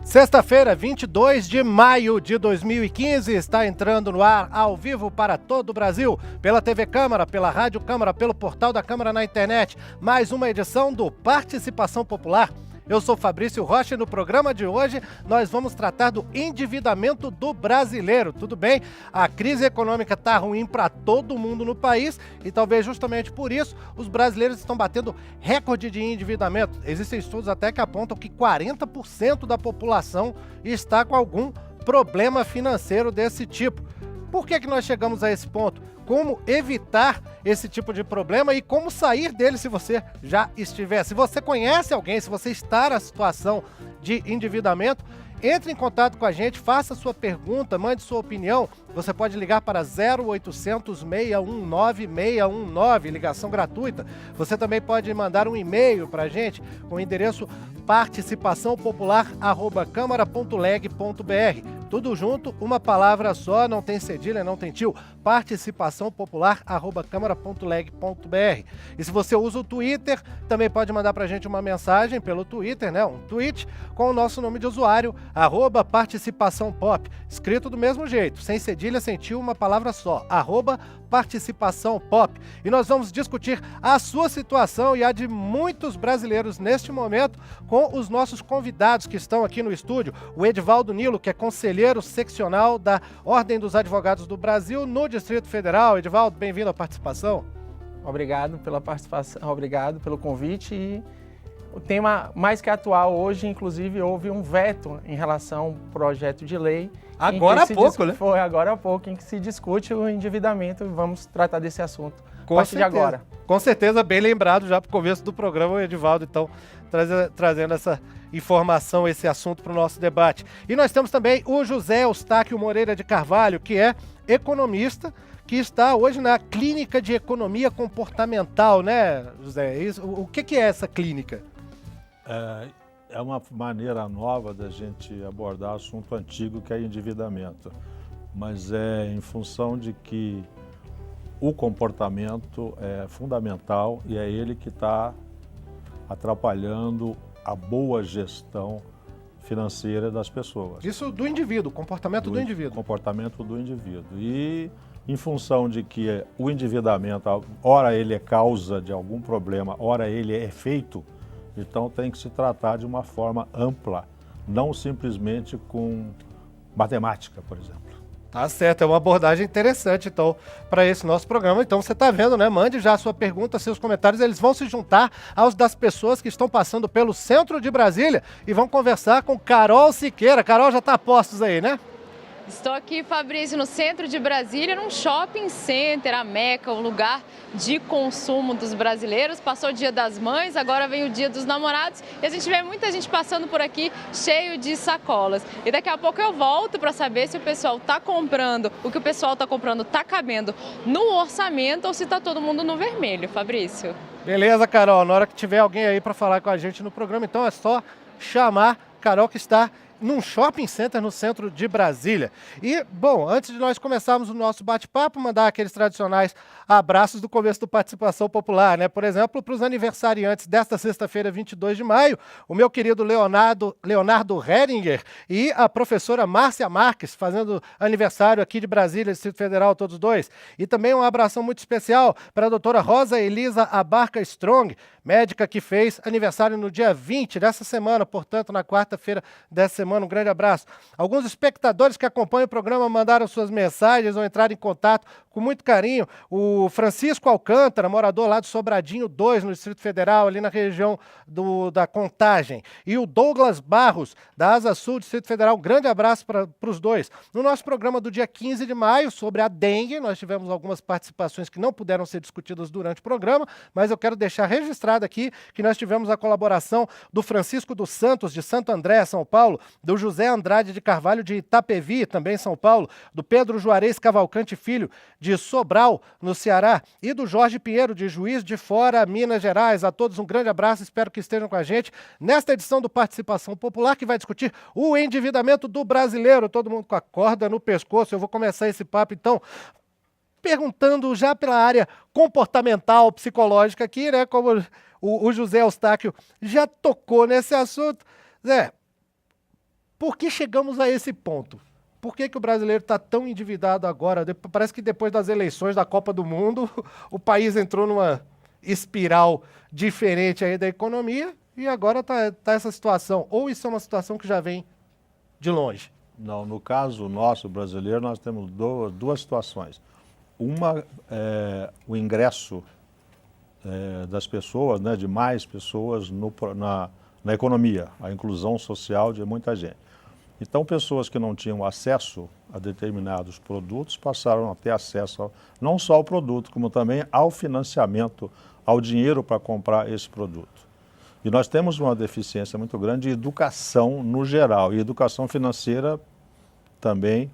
Sexta-feira, 22 de maio de 2015, está entrando no ar ao vivo para todo o Brasil, pela TV Câmara, pela Rádio Câmara, pelo portal da Câmara na internet, mais uma edição do Participação Popular. Eu sou Fabrício Rocha e no programa de hoje nós vamos tratar do endividamento do brasileiro. Tudo bem? A crise econômica está ruim para todo mundo no país e talvez justamente por isso os brasileiros estão batendo recorde de endividamento. Existem estudos até que apontam que 40% da população está com algum problema financeiro desse tipo. Por que nós chegamos a esse ponto? Como evitar esse tipo de problema e como sair dele se você já estiver. Se você conhece alguém, se você está na situação de endividamento, entre em contato com a gente, faça sua pergunta, mande sua opinião. Você pode ligar para 0800 619 619, ligação gratuita. Você também pode mandar um e-mail para a gente com o endereço participaçãopopular@câmara.leg.br. Tudo junto, uma palavra só, não tem cedilha, não tem tio. participaçãopopular@câmara.leg.br. E se você usa o Twitter, também pode mandar pra gente uma mensagem pelo Twitter, né? Um tweet com o nosso nome de usuário, @participaçãopop. Escrito do mesmo jeito, sem cedilha, sem tio, uma palavra só, @participaçãopop. E nós vamos discutir a sua situação e a de muitos brasileiros neste momento com os nossos convidados que estão aqui no estúdio. O Edivaldo Nilo, que é conselheiro seccional da Ordem dos Advogados do Brasil no Distrito Federal. Edivaldo, bem-vindo à participação. Obrigado pela participação, obrigado pelo convite. E o tema mais que atual hoje, inclusive, houve um veto em relação ao projeto de lei. Agora há pouco, né? Foi agora há pouco em que se discute o endividamento e vamos tratar desse assunto a partir de agora. Com certeza, bem lembrado já para o começo do programa, o Edivaldo, então, trazendo essa informação, esse assunto para o nosso debate. E nós temos também o José Eustáquio Moreira de Carvalho, que é economista, que está hoje na Clínica de Economia Comportamental, né, José? O que é essa clínica? É uma maneira nova da gente abordar assunto antigo, que é endividamento. Mas é em função de que o comportamento é fundamental e é ele que está atrapalhando a boa gestão financeira das pessoas. Isso do indivíduo, comportamento do indivíduo. Comportamento do indivíduo. E em função de que o endividamento, ora ele é causa de algum problema, ora ele é efeito, então tem que se tratar de uma forma ampla, não simplesmente com matemática, por exemplo. Tá certo, é uma abordagem interessante, então, para esse nosso programa. Então, você está vendo, né? Mande já a sua pergunta, seus comentários, eles vão se juntar aos das pessoas que estão passando pelo centro de Brasília e vão conversar com Carol Siqueira. Carol, já está a postos aí, né? Estou aqui, Fabrício, no centro de Brasília, num shopping center, a Meca, o lugar de consumo dos brasileiros. Passou o Dia das Mães, agora vem o Dia dos Namorados e a gente vê muita gente passando por aqui cheio de sacolas. E daqui a pouco eu volto para saber se o pessoal está comprando, o que o pessoal está comprando está cabendo no orçamento ou se está todo mundo no vermelho, Fabrício. Beleza, Carol. Na hora que tiver alguém aí para falar com a gente no programa, então é só chamar Carol, que está num shopping center no centro de Brasília. E, bom, antes de nós começarmos o nosso bate-papo, mandar aqueles tradicionais abraços do começo do Participação Popular, né? Por exemplo, para os aniversariantes desta sexta-feira, 22 de maio, o meu querido Leonardo Heringer e a professora Márcia Marques, fazendo aniversário aqui de Brasília, Distrito Federal, todos dois. E também um abração muito especial para a doutora Rosa Elisa Abarca Strong, médica que fez aniversário no dia 20 dessa semana, portanto, na quarta-feira dessa semana. Um grande abraço. Alguns espectadores que acompanham o programa mandaram suas mensagens ou entraram em contato com muito carinho. O Francisco Alcântara, morador lá do Sobradinho 2, no Distrito Federal, ali na região da Contagem. E o Douglas Barros, da Asa Sul, Distrito Federal. Um grande abraço para os dois. No nosso programa do dia 15 de maio, sobre a dengue, nós tivemos algumas participações que não puderam ser discutidas durante o programa, mas eu quero deixar registrado aqui que nós tivemos a colaboração do Francisco dos Santos, de Santo André, São Paulo, do José Andrade de Carvalho, de Itapevi, também São Paulo, do Pedro Juarez Cavalcante Filho, de Sobral, no Ceará, e do Jorge Pinheiro, de Juiz de Fora, Minas Gerais. A todos um grande abraço, espero que estejam com a gente nesta edição do Participação Popular, que vai discutir o endividamento do brasileiro, todo mundo com a corda no pescoço. Eu vou começar esse papo, então, perguntando já pela área comportamental, psicológica aqui, né, como o José Eustáquio já tocou nesse assunto. Zé, Por que chegamos a esse ponto? Por que o brasileiro está tão endividado agora? Parece que depois das eleições da Copa do Mundo, o país entrou numa espiral diferente aí da economia e agora tá essa situação. Ou isso é uma situação que já vem de longe? Não, no caso nosso brasileiro, nós temos duas situações. Uma é o ingresso das pessoas, né, de mais pessoas na economia, a inclusão social de muita gente. Então, pessoas que não tinham acesso a determinados produtos passaram a ter acesso não só ao produto, como também ao financiamento, ao dinheiro para comprar esse produto. E nós temos uma deficiência muito grande de educação no geral, e educação financeira também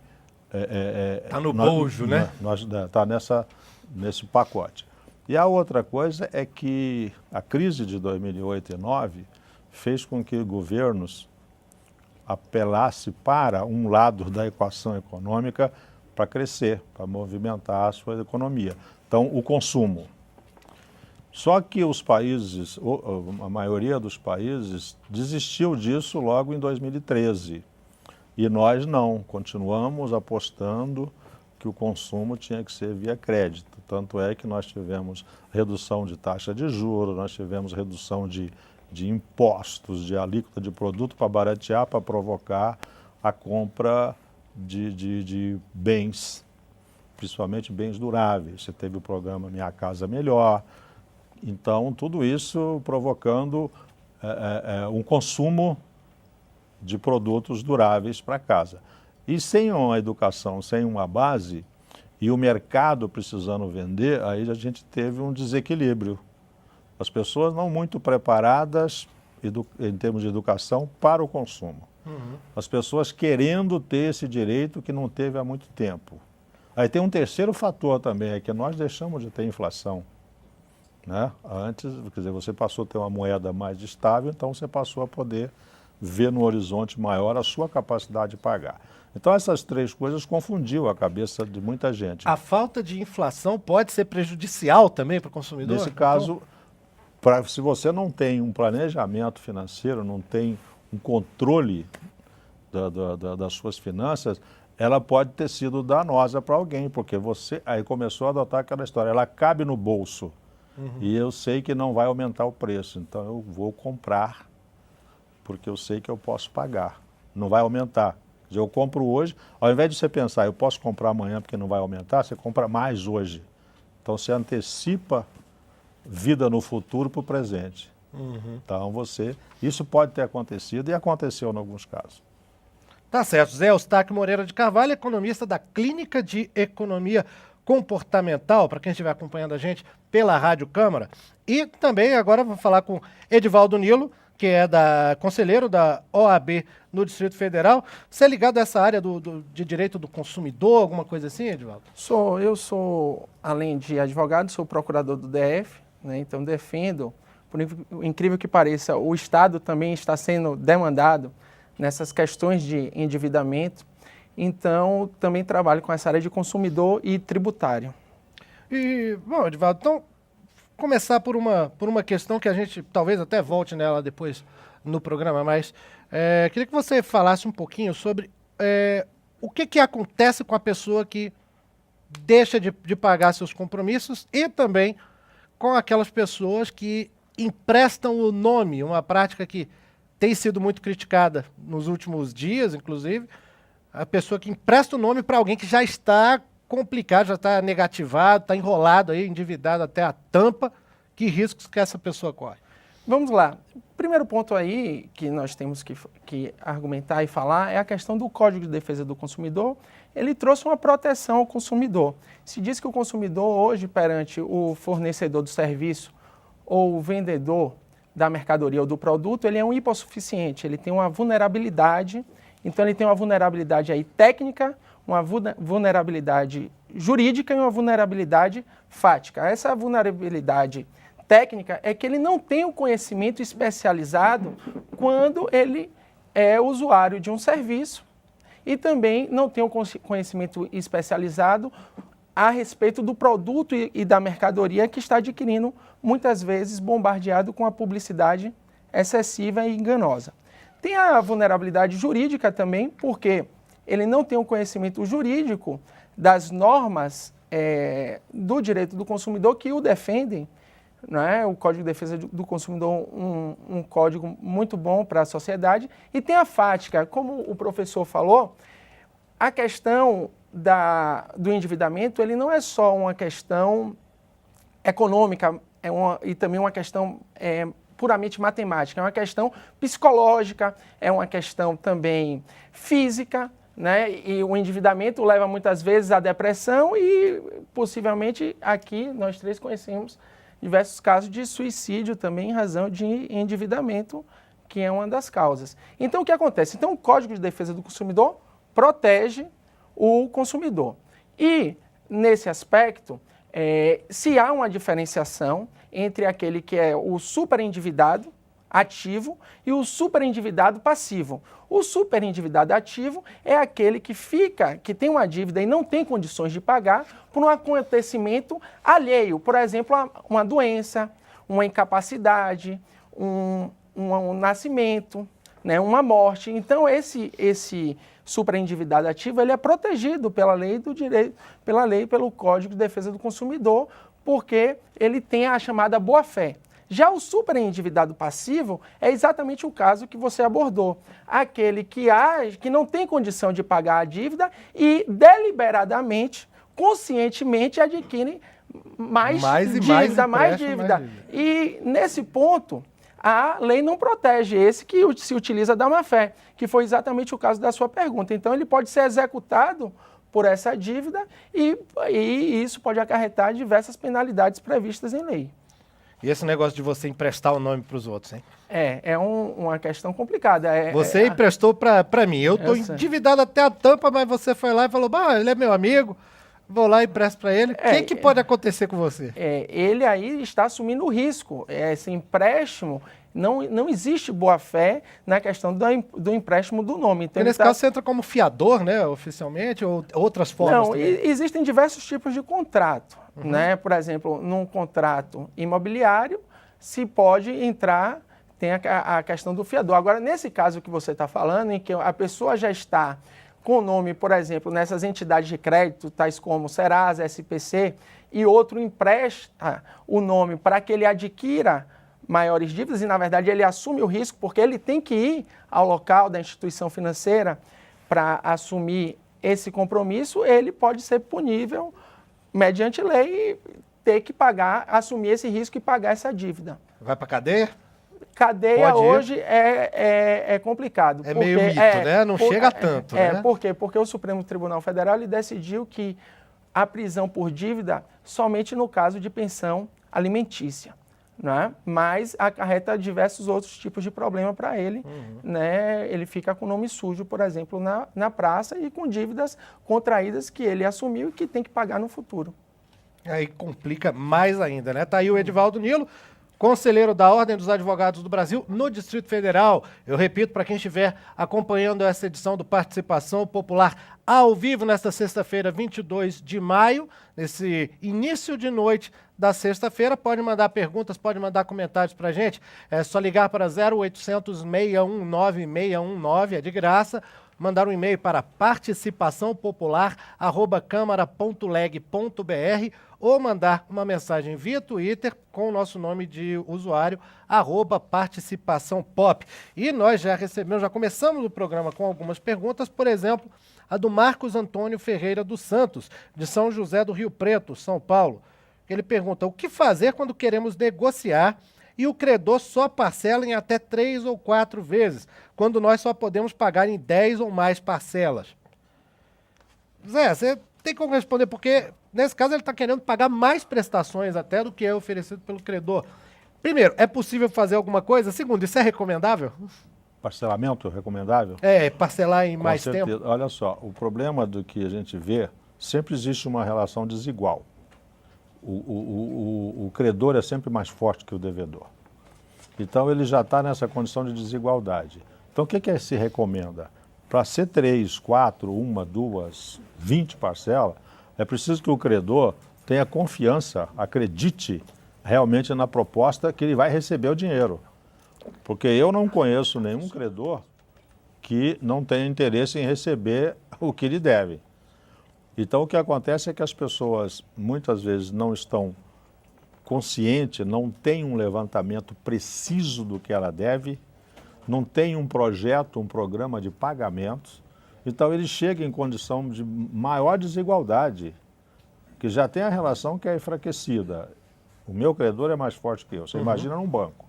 Está no bojo, né? Está nesse pacote. E a outra coisa é que a crise de 2008 e 2009 fez com que governos apelassem para um lado da equação econômica para crescer, para movimentar a sua economia. Então, o consumo. Só que os países, a maioria dos países, desistiu disso logo em 2013. E nós não, continuamos apostando que o consumo tinha que ser via crédito. Tanto é que nós tivemos redução de taxa de juros, nós tivemos redução de impostos, de alíquota de produto para baratear, para provocar a compra de bens, principalmente bens duráveis. Você teve o programa Minha Casa Melhor. Então, tudo isso provocando um consumo de produtos duráveis para casa. E sem uma educação, sem uma base, e o mercado precisando vender, aí a gente teve um desequilíbrio. As pessoas não muito preparadas em termos de educação para o consumo. Uhum. As pessoas querendo ter esse direito que não teve há muito tempo. Aí tem um terceiro fator também, é que nós deixamos de ter inflação. Né? Antes, quer dizer, você passou a ter uma moeda mais estável, então você passou a poder ver no horizonte maior a sua capacidade de pagar. Então essas três coisas confundiu a cabeça de muita gente. A falta de inflação pode ser prejudicial também para o consumidor? Nesse caso, se você não tem um planejamento financeiro, não tem um controle das suas finanças, ela pode ter sido danosa para alguém, porque você aí começou a adotar aquela história, ela cabe no bolso. Uhum. E eu sei que não vai aumentar o preço, então eu vou comprar, porque eu sei que eu posso pagar, não vai aumentar. Eu compro hoje, ao invés de você pensar, eu posso comprar amanhã porque não vai aumentar, você compra mais hoje. Então você antecipa vida no futuro para o presente. Uhum. Então isso pode ter acontecido e aconteceu em alguns casos. Tá certo. Zé Eustáquio Moreira de Carvalho, economista da Clínica de Economia Comportamental, para quem estiver acompanhando a gente pela Rádio Câmara. E também agora vou falar com Edivaldo Nilo, que é conselheiro da OAB no Distrito Federal. Você é ligado a essa área de direito do consumidor, alguma coisa assim, Edivaldo? Eu sou, além de advogado, sou procurador do DF, né? Então defendo, por incrível que pareça, o Estado também está sendo demandado nessas questões de endividamento. Então, também trabalho com essa área de consumidor e tributário. E, bom, Edivaldo, então, começar por uma questão que a gente talvez até volte nela depois no programa, mas queria que você falasse um pouquinho sobre o que acontece com a pessoa que deixa de pagar seus compromissos e também com aquelas pessoas que emprestam o nome, uma prática que tem sido muito criticada nos últimos dias, inclusive, a pessoa que empresta o nome para alguém que já está complicado, já está negativado, está enrolado aí, endividado até a tampa. Que riscos que essa pessoa corre? Vamos lá. O primeiro ponto aí que nós temos que argumentar e falar é a questão do Código de Defesa do Consumidor. Ele trouxe uma proteção ao consumidor. Se diz que o consumidor hoje, perante o fornecedor do serviço ou o vendedor da mercadoria ou do produto, ele é um hipossuficiente, ele tem uma vulnerabilidade. Então ele tem uma vulnerabilidade aí técnica, uma vulnerabilidade jurídica e uma vulnerabilidade fática. Essa vulnerabilidade técnica é que ele não tem um conhecimento especializado quando ele é usuário de um serviço e também não tem um conhecimento especializado a respeito do produto e da mercadoria que está adquirindo, muitas vezes bombardeado com a publicidade excessiva e enganosa. Tem a vulnerabilidade jurídica também, porque ele não tem o conhecimento jurídico das normas do direito do consumidor que o defendem. Não é? O Código de Defesa do Consumidor um código muito bom para a sociedade. E tem a FATCA, como o professor falou, a questão do endividamento ele não é só uma questão econômica e também uma questão puramente matemática, é uma questão psicológica, é uma questão também física, né? E o endividamento leva muitas vezes à depressão e possivelmente aqui nós três conhecemos diversos casos de suicídio também em razão de endividamento, que é uma das causas. Então, o que acontece? Então, o Código de Defesa do Consumidor protege o consumidor. E, nesse aspecto, se há uma diferenciação entre aquele que é o superendividado ativo e o superendividado passivo. O superendividado ativo é aquele que tem uma dívida e não tem condições de pagar por um acontecimento alheio, por exemplo, uma doença, uma incapacidade, um nascimento, né, uma morte. Então, esse superendividado ativo ele é protegido pela lei do direito, pelo Código de Defesa do Consumidor, porque ele tem a chamada boa-fé. Já o superendividado passivo é exatamente o caso que você abordou. Aquele que não tem condição de pagar a dívida e deliberadamente, conscientemente adquire mais dívida. E nesse ponto, a lei não protege esse que se utiliza da má-fé, que foi exatamente o caso da sua pergunta. Então, ele pode ser executado por essa dívida e isso pode acarretar diversas penalidades previstas em lei. E esse negócio de você emprestar o nome para os outros, hein? É uma questão complicada. Você emprestou para mim. Eu estou endividado até a tampa, mas você foi lá e falou, ele é meu amigo, vou lá e empresto para ele. O que pode acontecer com você? Ele aí está assumindo o risco. Esse empréstimo, não existe boa-fé na questão do empréstimo do nome. Então, nesse caso, você entra como fiador, né, oficialmente, ou outras formas? Não, existem diversos tipos de contrato. Né? Por exemplo, num contrato imobiliário, se pode entrar, tem a questão do fiador. Agora, nesse caso que você está falando, em que a pessoa já está com o nome, por exemplo, nessas entidades de crédito, tais como Serasa, SPC, e outro empresta o nome para que ele adquira maiores dívidas, e na verdade ele assume o risco, porque ele tem que ir ao local da instituição financeira para assumir esse compromisso, ele pode ser punível mediante lei, ter que pagar, assumir esse risco e pagar essa dívida. Vai para cadeia? Cadeia hoje é complicado. É meio mito, né? Não chega tanto, né? Por quê? Porque o Supremo Tribunal Federal ele decidiu que a prisão por dívida somente no caso de pensão alimentícia, né? Mas acarreta diversos outros tipos de problema para ele, né? Ele fica com o nome sujo, por exemplo, na praça e com dívidas contraídas que ele assumiu e que tem que pagar no futuro. Aí complica mais ainda, né? Tá aí o Edivaldo Nilo, conselheiro da Ordem dos Advogados do Brasil no Distrito Federal. Eu repito, para quem estiver acompanhando essa edição do Participação Popular ao vivo nesta sexta-feira, 22 de maio, nesse início de noite da sexta-feira, pode mandar perguntas, pode mandar comentários para a gente. É só ligar para 0800 619 619, é de graça. Mandar um e-mail para participaçãopopular@câmara.leg.br ou mandar uma mensagem via Twitter com o nosso nome de usuário, @participaçãopop. E nós já começamos o programa com algumas perguntas, por exemplo, a do Marcos Antônio Ferreira dos Santos, de São José do Rio Preto, São Paulo. Ele pergunta: o que fazer quando queremos negociar e o credor só parcela em até 3 ou 4 vezes, quando nós só podemos pagar em 10 ou mais parcelas? Zé, você tem como responder, porque nesse caso ele está querendo pagar mais prestações até do que é oferecido pelo credor. Primeiro, é possível fazer alguma coisa? Segundo, isso é recomendável? Parcelamento recomendável? Parcelar em mais certeza. tempo? Olha só, o problema do que a gente vê, sempre existe uma relação desigual. O credor é sempre mais forte que o devedor. Então, ele já está nessa condição de desigualdade. Então, o que se recomenda? Para ser 3, 4, 1, 2, 20 parcelas, é preciso que o credor tenha confiança, acredite realmente na proposta que ele vai receber o dinheiro. Porque eu não conheço nenhum credor que não tem interesse em receber o que lhe deve. Então, o que acontece é que as pessoas muitas vezes não estão conscientes, não têm um levantamento preciso do que ela deve, não tem um projeto, um programa de pagamentos. Então, ele chega em condição de maior desigualdade, que já tem a relação que é enfraquecida. O meu credor é mais forte que eu. Você imagina num banco.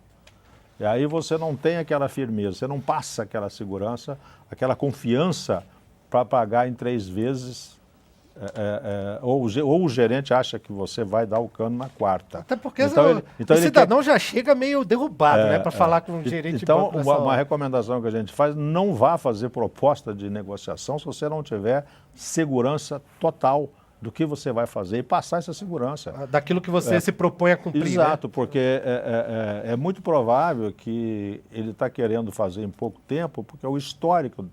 E aí você não tem aquela firmeza, você não passa aquela segurança, aquela confiança para pagar em 3 vezes, ou o gerente acha que você vai dar o cano na 4ª. Até porque então o cidadão já chega meio derrubado, né, para falar com um gerente de banco. Então, uma recomendação que a gente faz, não vá fazer proposta de negociação se você não tiver segurança total do que você vai fazer e passar essa segurança. Daquilo que você se propõe a cumprir. Exato, né? Porque é muito provável que ele está querendo fazer em pouco tempo, porque o histórico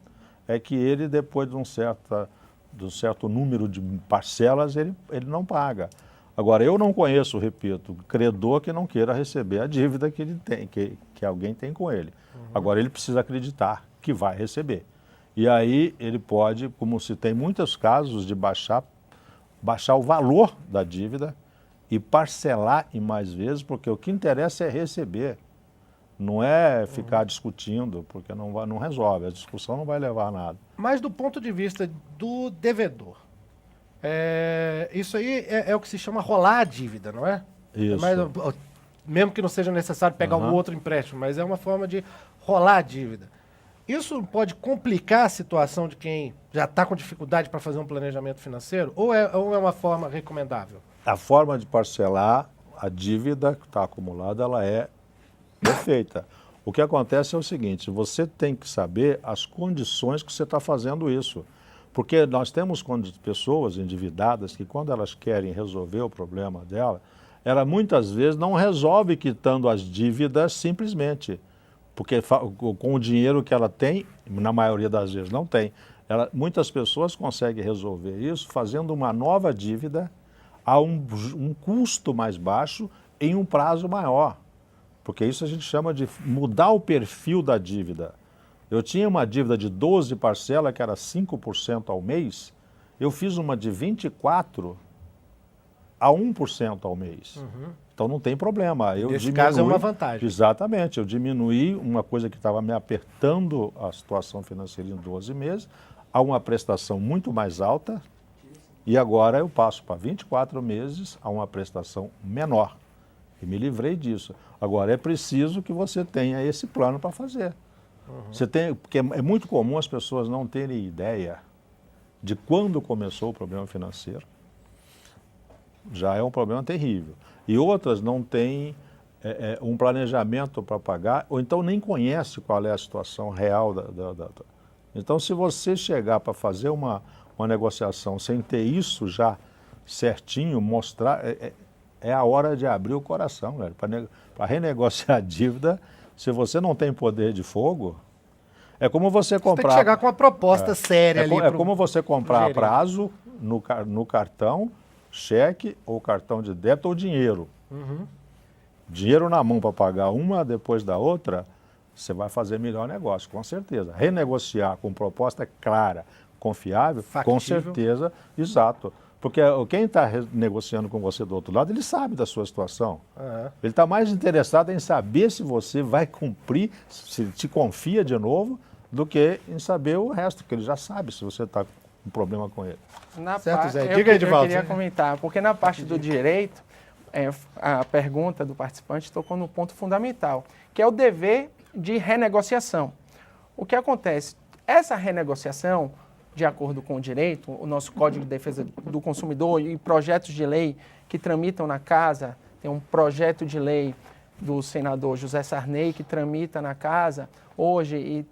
é que ele, depois de um certo número de parcelas, ele não paga. Agora, eu não conheço, repito, credor que não queira receber a dívida que ele tem, que alguém tem com ele. Agora, ele precisa acreditar que vai receber. E aí ele pode, como se tem muitos casos de baixar o valor da dívida e parcelar em mais vezes, porque o que interessa é receber, não é ficar discutindo, porque não resolve, a discussão não vai levar a nada. Mas do ponto de vista do devedor, isso aí é o que se chama rolar a dívida, não é? Isso. Mesmo que não seja necessário pegar um outro empréstimo, mas é uma forma de rolar a dívida. Isso pode complicar a situação de quem já está com dificuldade para fazer um planejamento financeiro? Ou é uma forma recomendável? A forma de parcelar a dívida que está acumulada, ela é perfeita. O que acontece é o seguinte, você tem que saber as condições que você está fazendo isso. Porque nós temos pessoas endividadas que, quando elas querem resolver o problema dela, ela muitas vezes não resolve quitando as dívidas simplesmente. Porque com o dinheiro que ela tem, na maioria das vezes não tem, muitas pessoas conseguem resolver isso fazendo uma nova dívida a um custo mais baixo em um prazo maior. Porque isso a gente chama de mudar o perfil da dívida. Eu tinha uma dívida de 12 parcelas, que era 5% ao mês, eu fiz uma de 24 a 1% ao mês. Então não tem problema. Nesse caso é uma vantagem. Exatamente. Eu diminuí uma coisa que estava me apertando a situação financeira em 12 meses a uma prestação muito mais alta e agora eu passo para 24 meses a uma prestação menor. E me livrei disso. Agora é preciso que você tenha esse plano para fazer. Porque é muito comum as pessoas não terem ideia de quando começou o problema financeiro. Já é um problema terrível. E outras não têm um planejamento para pagar, ou então nem conhece qual é a situação real Então, se você chegar para fazer uma negociação sem ter isso já certinho, mostrar, é a hora de abrir o coração, velho. Para renegociar a dívida, se você não tem poder de fogo, é como você comprar... Você tem que chegar com uma proposta séria ali. É como você comprar a prazo no cartão, cheque ou cartão de débito ou dinheiro. Dinheiro na mão para pagar uma depois da outra, você vai fazer melhor negócio, com certeza. Renegociar com proposta clara, confiável, factível. Com certeza, exato. Porque quem está negociando com você do outro lado, ele sabe da sua situação. Ele está mais interessado em saber se você vai cumprir, se te confia de novo, do que em saber o resto, porque ele já sabe se você está com problema com ele. Certo, Zé? Eu queria comentar, porque na parte do direito, a pergunta do participante tocou no ponto fundamental, que é o dever de renegociação. O que acontece? Essa renegociação, de acordo com o direito, o nosso Código de Defesa do Consumidor e projetos de lei que tramitam na casa, tem um projeto de lei do senador José Sarney que tramita na casa hoje e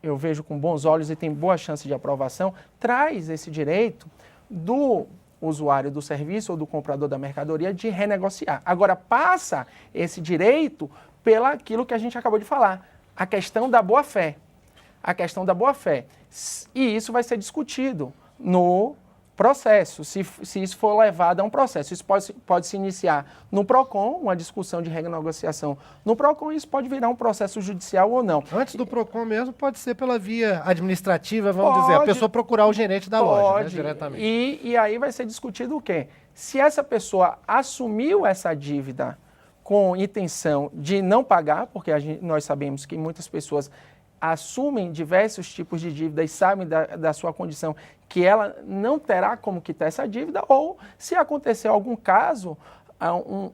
eu vejo com bons olhos e tem boa chance de aprovação, traz esse direito do usuário do serviço ou do comprador da mercadoria de renegociar. Agora, passa esse direito pelaquilo que a gente acabou de falar, a questão da boa-fé. A questão da boa-fé. E isso vai ser discutido no processo, se isso for levado a um processo. Isso pode se iniciar no PROCON, uma discussão de renegociação no PROCON, e isso pode virar um processo judicial ou não. Antes do PROCON mesmo, pode ser pela via administrativa, vamos dizer, a pessoa procurar o gerente da loja, né, diretamente. E aí vai ser discutido o quê? Se essa pessoa assumiu essa dívida com intenção de não pagar, porque nós sabemos que muitas pessoas assumem diversos tipos de dívida e sabem da sua condição que ela não terá como quitar essa dívida, ou se acontecer algum caso,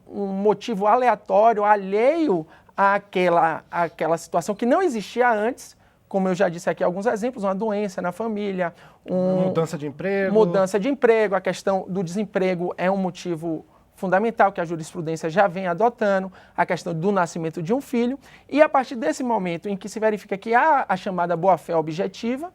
um motivo aleatório, alheio àquela situação que não existia antes, como eu já disse aqui alguns exemplos, uma doença na família, mudança de emprego. Mudança de emprego, a questão do desemprego é um motivo fundamental que a jurisprudência já vem adotando, a questão do nascimento de um filho, e a partir desse momento em que se verifica que há a chamada boa-fé objetiva,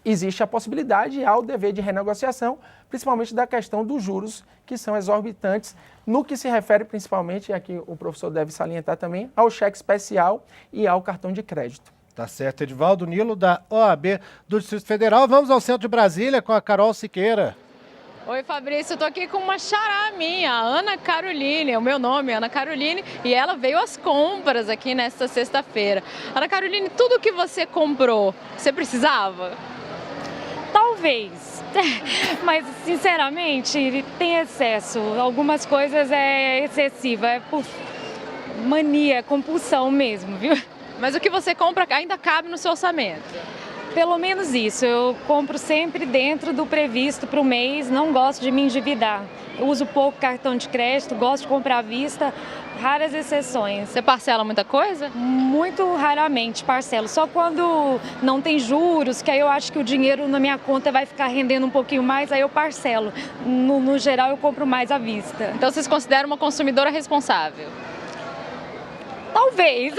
existe a possibilidade e há o dever de renegociação, principalmente da questão dos juros, que são exorbitantes, no que se refere principalmente, e aqui o professor deve salientar também, ao cheque especial e ao cartão de crédito. Tá certo, Edivaldo Nilo, da OAB do Distrito Federal. Vamos ao centro de Brasília com a Carol Siqueira. Oi, Fabrício, eu tô aqui com uma xará minha, a Ana Caroline, o meu nome é Ana Caroline, e ela veio às compras aqui nesta sexta-feira. Ana Caroline, tudo que você comprou, você precisava? Talvez, mas sinceramente tem excesso, algumas coisas é excessiva, é por mania, compulsão mesmo, viu? Mas o que você compra ainda cabe no seu orçamento? Pelo menos isso, eu compro sempre dentro do previsto para o mês, não gosto de me endividar. Eu uso pouco cartão de crédito, gosto de comprar à vista, raras exceções. Você parcela muita coisa? Muito raramente parcelo, só quando não tem juros, que aí eu acho que o dinheiro na minha conta vai ficar rendendo um pouquinho mais, aí eu parcelo. No geral, eu compro mais à vista. Então, você se considera uma consumidora responsável? Talvez.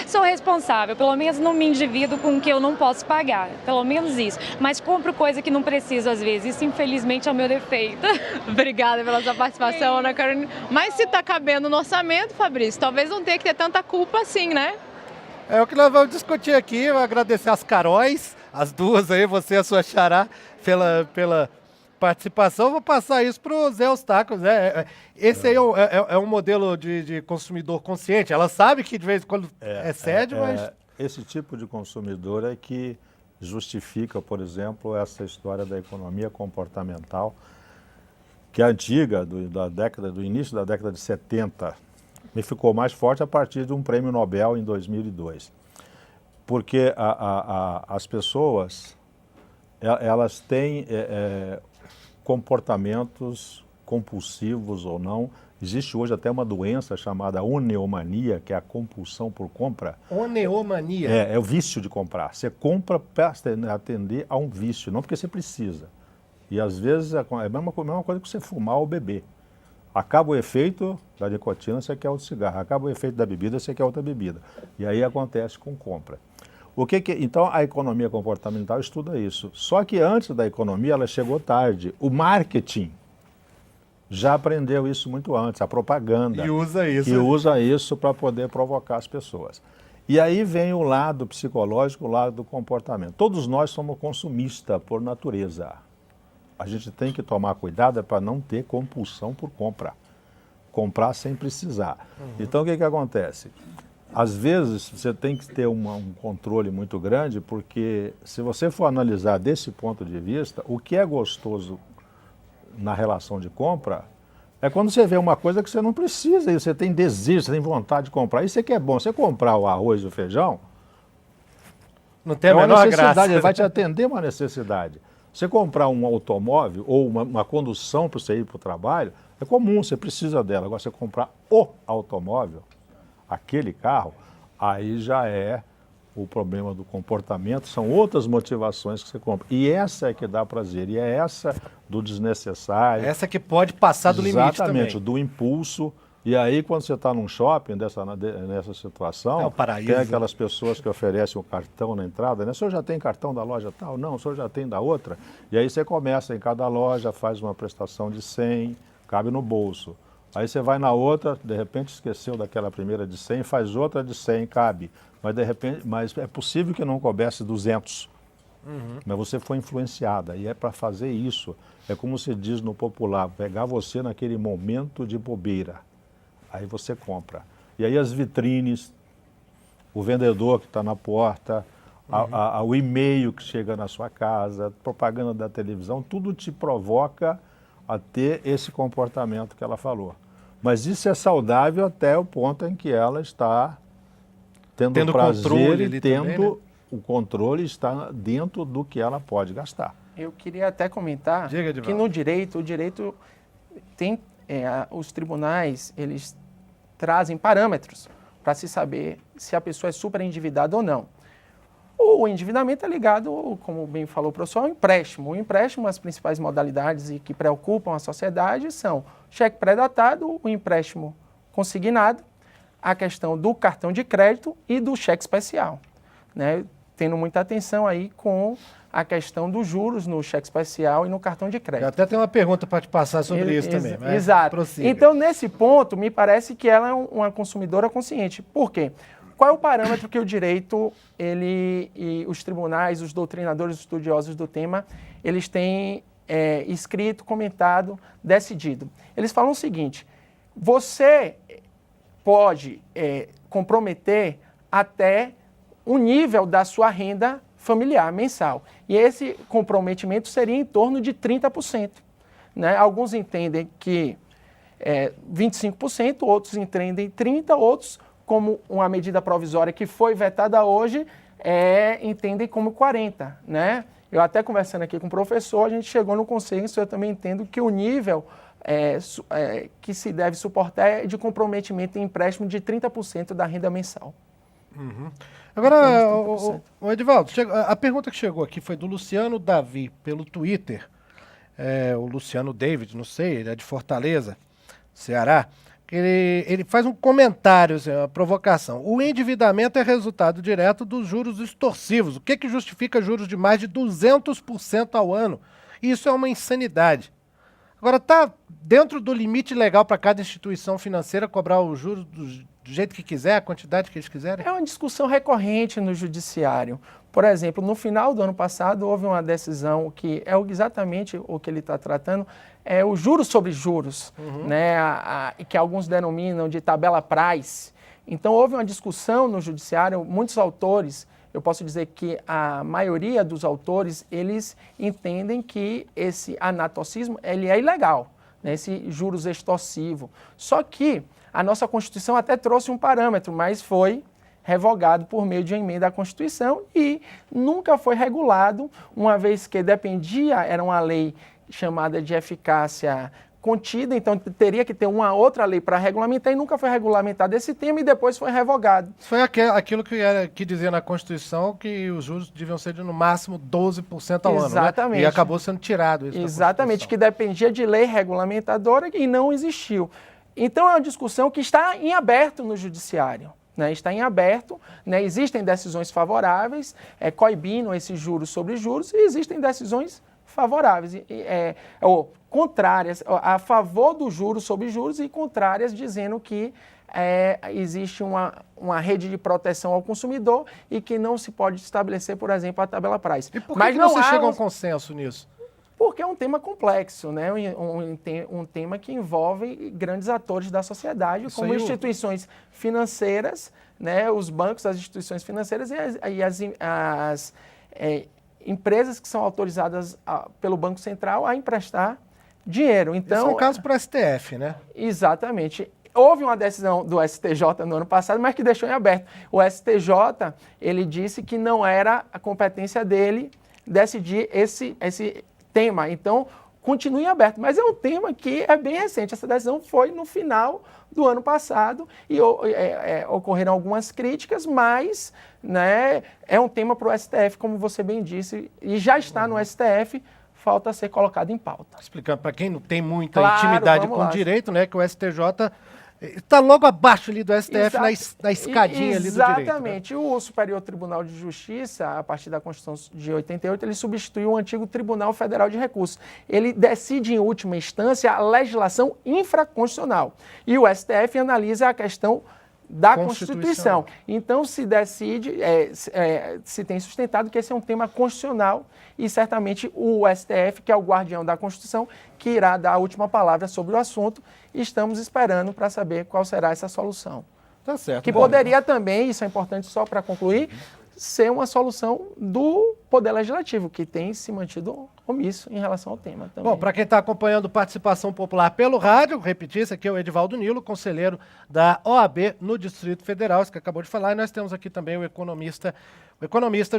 Sou responsável, pelo menos não me endivido com o que eu não posso pagar, pelo menos isso. Mas compro coisa que não preciso às vezes, isso infelizmente é o meu defeito. Obrigada pela sua participação, Ana Carolina. Mas se está cabendo no orçamento, Fabrício, talvez não tenha que ter tanta culpa assim, né? É o que nós vamos discutir aqui. Eu agradecer as Caróis, as duas aí, você e a sua xará, pela participação. Vou passar isso para o Zé Eustáquio. Esse aí é um modelo de consumidor consciente. Ela sabe que de vez em quando excede, mas... Esse tipo de consumidor é que justifica, por exemplo, essa história da economia comportamental, que é antiga, do início da década de 70, me ficou mais forte a partir de um prêmio Nobel em 2002. Porque as pessoas, elas têm comportamentos compulsivos ou não. Existe hoje até uma doença chamada oneomania, que é a compulsão por compra. Oneomania? É o vício de comprar. Você compra para atender a um vício, não porque você precisa. E às vezes é a mesma coisa que você fumar ou beber. Acaba o efeito da nicotina, você quer outro cigarro. Acaba o efeito da bebida, você quer outra bebida. E aí acontece com compra. Então, a economia comportamental estuda isso. Só que antes da economia, ela chegou tarde. O marketing já aprendeu isso muito antes, a propaganda. E usa isso. Que usa isso para poder provocar as pessoas. E aí vem o lado psicológico, o lado do comportamento. Todos nós somos consumistas por natureza. A gente tem que tomar cuidado para não ter compulsão por compra. Comprar sem precisar. Então, o que acontece? Às vezes, você tem que ter um controle muito grande, porque se você for analisar desse ponto de vista, o que é gostoso na relação de compra é quando você vê uma coisa que você não precisa, e você tem desejo, você tem vontade de comprar. Isso é que é bom. Você comprar o arroz e o feijão, não tem a menor graça. Ele vai te atender uma necessidade. Você comprar um automóvel ou uma condução para você ir para o trabalho, é comum, você precisa dela. Agora, você comprar o automóvel, aquele carro, aí já é o problema do comportamento, são outras motivações que você compra. E essa é que dá prazer, e é essa do desnecessário. Essa que pode passar do limite também. Exatamente, do impulso. E aí, quando você está num shopping nessa situação, é o paraíso. Tem aquelas pessoas que oferecem o cartão na entrada, né? O senhor já tem cartão da loja tal? Não, o senhor já tem da outra? E aí você começa em cada loja, faz uma prestação de 100, cabe no bolso. Aí você vai na outra, de repente esqueceu daquela primeira de 100, faz outra de 100, cabe. Mas de repente, é possível que não coubesse 200. Mas você foi influenciada e é para fazer isso. É como se diz no popular, pegar você naquele momento de bobeira. Aí você compra. E aí as vitrines, o vendedor que está na porta, o e-mail que chega na sua casa, propaganda da televisão, tudo te provoca a ter esse comportamento que ela falou. Mas isso é saudável até o ponto em que ela está tendo prazer controle e tendo também, né? o controle está dentro do que ela pode gastar. Eu queria até comentar Diga, que Edivaldo. no direito, o direito tem, os tribunais, eles trazem parâmetros para se saber se a pessoa é superendividada ou não. O endividamento é ligado, como bem falou o professor, ao empréstimo. O empréstimo, as principais modalidades e que preocupam a sociedade são cheque pré-datado, o empréstimo consignado, a questão do cartão de crédito e do cheque especial, né? Tendo muita atenção aí com a questão dos juros no cheque especial e no cartão de Eu crédito. até tenho uma pergunta para te passar sobre isso também. mas Exato. prossiga. Então, nesse ponto, me parece que ela é uma consumidora consciente. Por quê? Qual é o parâmetro que o direito, e os tribunais, os doutrinadores, os estudiosos do tema, eles têm escrito, comentado, decidido? Eles falam o seguinte: você pode comprometer até o nível da sua renda familiar mensal. E esse comprometimento seria em torno de 30%. Né? Alguns entendem que 25%, outros entendem 30%, outros, como uma medida provisória que foi vetada hoje, entendem como 40%. Né? Eu até conversando aqui com o professor, a gente chegou no consenso, eu também entendo que o nível que se deve suportar é de comprometimento em empréstimo de 30% da renda mensal. Agora, o Edivaldo, a pergunta que chegou aqui foi do Luciano Davi, pelo Twitter. O Luciano David, não sei, ele é de Fortaleza, Ceará. Ele faz um comentário, assim, uma provocação. O endividamento é resultado direto dos juros extorsivos. O que justifica juros de mais de 200% ao ano? Isso é uma insanidade. Agora, está dentro do limite legal para cada instituição financeira cobrar os juros do jeito que quiser, a quantidade que eles quiserem? É uma discussão recorrente no judiciário. Por exemplo, no final do ano passado, houve uma decisão que é exatamente o que ele está tratando, é o juros sobre juros, né, que alguns denominam de tabela Price. Então, houve uma discussão no judiciário, muitos autores, eu posso dizer que a maioria dos autores, eles entendem que esse anatocismo ele é ilegal, né, esse juros extorsivo. Só que a nossa Constituição até trouxe um parâmetro, mas foi revogado por meio de uma emenda à Constituição e nunca foi regulado, uma vez que era uma lei chamada de eficácia contida, então teria que ter uma outra lei para regulamentar e nunca foi regulamentado esse tema e depois foi revogado. Foi aquilo que dizia na Constituição que os juros deviam ser de no máximo 12% ao ano, Exatamente. né? E acabou sendo tirado isso da Exatamente, que Constituição. dependia de lei regulamentadora e não existiu. Então é uma discussão que está em aberto no judiciário. Né, está em aberto, né, existem decisões favoráveis, coibindo esses juros sobre juros, e existem decisões favoráveis, ou contrárias, a favor do juros sobre juros e contrárias, dizendo que existe uma rede de proteção ao consumidor e que não se pode estabelecer, por exemplo, a tabela Price. E por Mas que não você há chega a um consenso nisso? Porque é um tema complexo, né? Um tema que envolve grandes atores da sociedade, Isso como aí, instituições financeiras, né? Os bancos, as instituições financeiras e as empresas que são autorizadas pelo Banco Central a emprestar dinheiro. Então, Isso é um caso para o STF, né? Exatamente. Houve uma decisão do STJ no ano passado, mas que deixou em aberto. O STJ, ele disse que não era a competência dele decidir esse tema. Então, continua em aberto. Mas é um tema que é bem recente. Essa decisão foi no final do ano passado e ocorreram algumas críticas, mas, né, é um tema para o STF, como você bem disse, e já está no STF, falta ser colocado em pauta. Explicando para quem não tem muita Claro, intimidade vamos com o lá. direito, né, que o STJ está logo abaixo ali do STF, na escadinha ali do direito. Exatamente. Né? O Superior Tribunal de Justiça, a partir da Constituição de 88, ele substituiu o antigo Tribunal Federal de Recursos. Ele decide, em última instância, a legislação infraconstitucional. E o STF analisa a questão da Constituição. Constituição. Então, se decide, se tem sustentado que esse é um tema constitucional e certamente o STF, que é o guardião da Constituição, que irá dar a última palavra sobre o assunto, e estamos esperando para saber qual será essa solução. Tá certo. Que Bom, poderia também, isso é importante só para concluir, ser uma solução do Poder Legislativo, que tem se mantido omisso em relação ao tema também. Bom, para quem está acompanhando Participação Popular pelo rádio, repetir, esse aqui é o Edivaldo Nilo, conselheiro da OAB no Distrito Federal, isso que acabou de falar, e nós temos aqui também o economista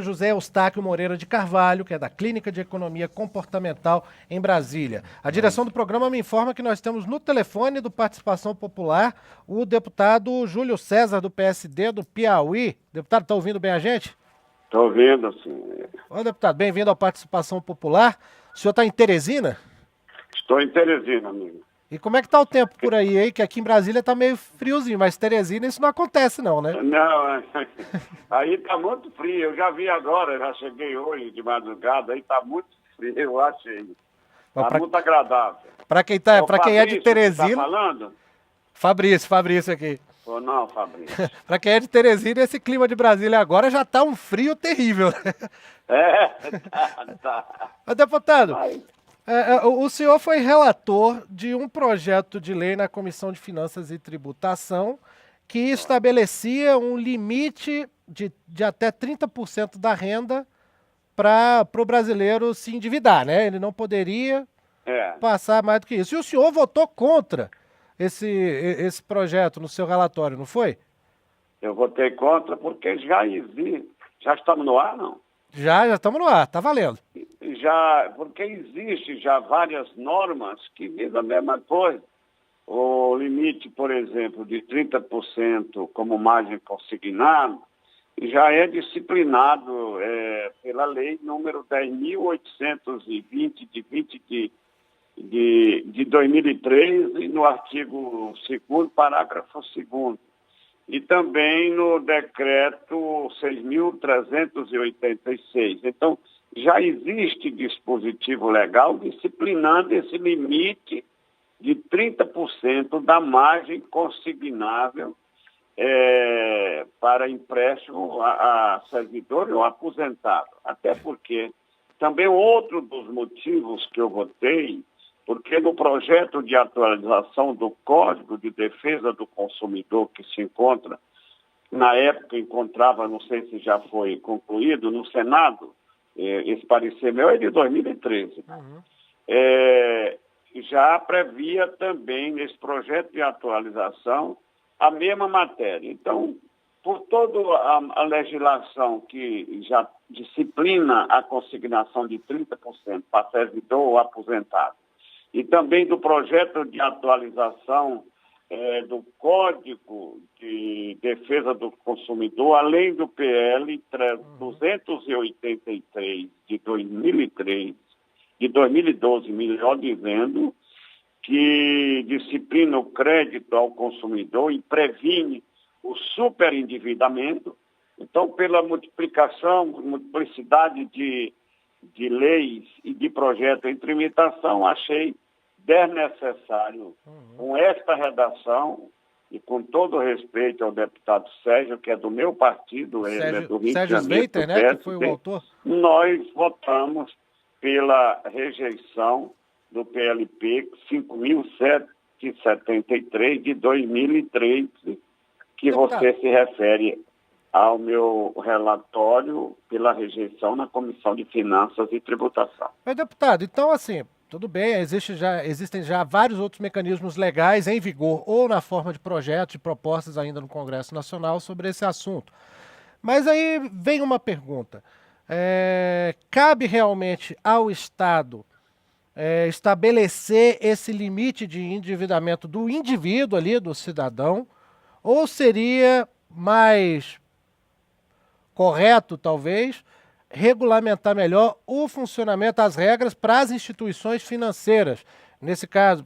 José Eustáquio Moreira de Carvalho, que é da Clínica de Economia Comportamental em Brasília. A direção do programa me informa que nós temos no telefone do Participação Popular o deputado Júlio César, do PSD do Piauí. Deputado, está ouvindo bem a gente? Estou ouvindo, sim. Ô, deputado, bem-vindo ao Participação Popular. O senhor está em Teresina? Estou em Teresina, amigo. E como é que tá o tempo por aí, hein? Que aqui em Brasília tá meio friozinho, mas Teresina isso não acontece não, né? Não, aí tá muito frio. Eu já vi agora, já cheguei hoje de madrugada, aí tá muito frio, eu achei. Tá muito agradável. Para quem é de Teresina... Tá falando? Fabrício aqui. Ou não, Fabrício? Para quem é de Teresina, esse clima de Brasília agora já tá um frio terrível. Tá. Mas, deputado, Aí. o senhor foi relator de um projeto de lei na Comissão de Finanças e Tributação que estabelecia um limite de até 30% da renda para o brasileiro se endividar, né? Ele não poderia passar mais do que isso. E o senhor votou contra esse projeto no seu relatório, não foi? Eu votei contra porque já existe. Já estamos no ar, não? Já estamos no ar, tá valendo. Porque existe já várias normas que visam a mesma coisa. O limite, por exemplo, de 30% como margem consignada já é disciplinado pela lei número 10.820 de 2003 e no artigo 2º, parágrafo 2º. E também no decreto 6.386. Então, já existe dispositivo legal disciplinando esse limite de 30% da margem consignável para empréstimo a servidor ou aposentado. Até porque, também outro dos motivos que eu votei, porque no projeto de atualização do Código de Defesa do Consumidor, que se encontra, na época encontrava, não sei se já foi concluído, no Senado, esse parecer meu é de 2013, já previa também nesse projeto de atualização a mesma matéria. Então, por toda a legislação que já disciplina a consignação de 30% para servidor ou aposentado, e também do projeto de atualização do Código de Defesa do Consumidor, além do PL 283 de 2003, de 2012, melhor dizendo, que disciplina o crédito ao consumidor e previne o superendividamento. Então, pela multiplicidade de leis e de projetos em tramitação, achei desnecessário, com esta redação, e com todo respeito ao deputado Sérgio, que é do meu partido, ele é do Rio de Janeiro, Sveiter, né, que foi o autor. Nós votamos pela rejeição do PLP 5.773 de 2003, que você se refere ao meu relatório pela rejeição na Comissão de Finanças e Tributação. Mas, deputado, então assim, tudo bem, existem já vários outros mecanismos legais em vigor, ou na forma de projetos e propostas ainda no Congresso Nacional sobre esse assunto. Mas aí vem uma pergunta. Cabe realmente ao Estado estabelecer esse limite de endividamento do indivíduo ali, do cidadão, ou seria mais correto, talvez, regulamentar melhor o funcionamento, as regras para as instituições financeiras, nesse caso,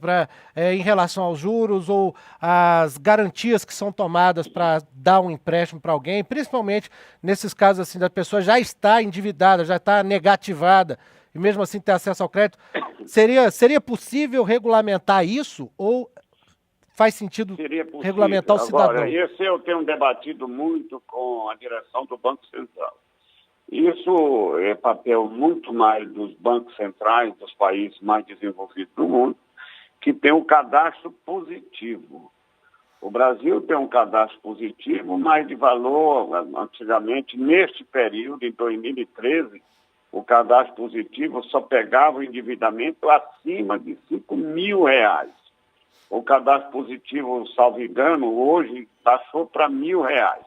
em relação aos juros ou às garantias que são tomadas para dar um empréstimo para alguém, principalmente nesses casos assim, da pessoa já está endividada, já está negativada, e mesmo assim ter acesso ao crédito. Seria possível regulamentar isso ou faz sentido seria possível. regulamentar o cidadão? Agora, esse eu tenho debatido muito com a direção do Banco Central. Isso é papel muito mais dos bancos centrais dos países mais desenvolvidos do mundo, que tem um cadastro positivo. O Brasil tem um cadastro positivo, mas de valor, antigamente, neste período, em 2013, o cadastro positivo só pegava o endividamento acima de R$5.000. O cadastro positivo, salvo engano, hoje baixou para R$1.000.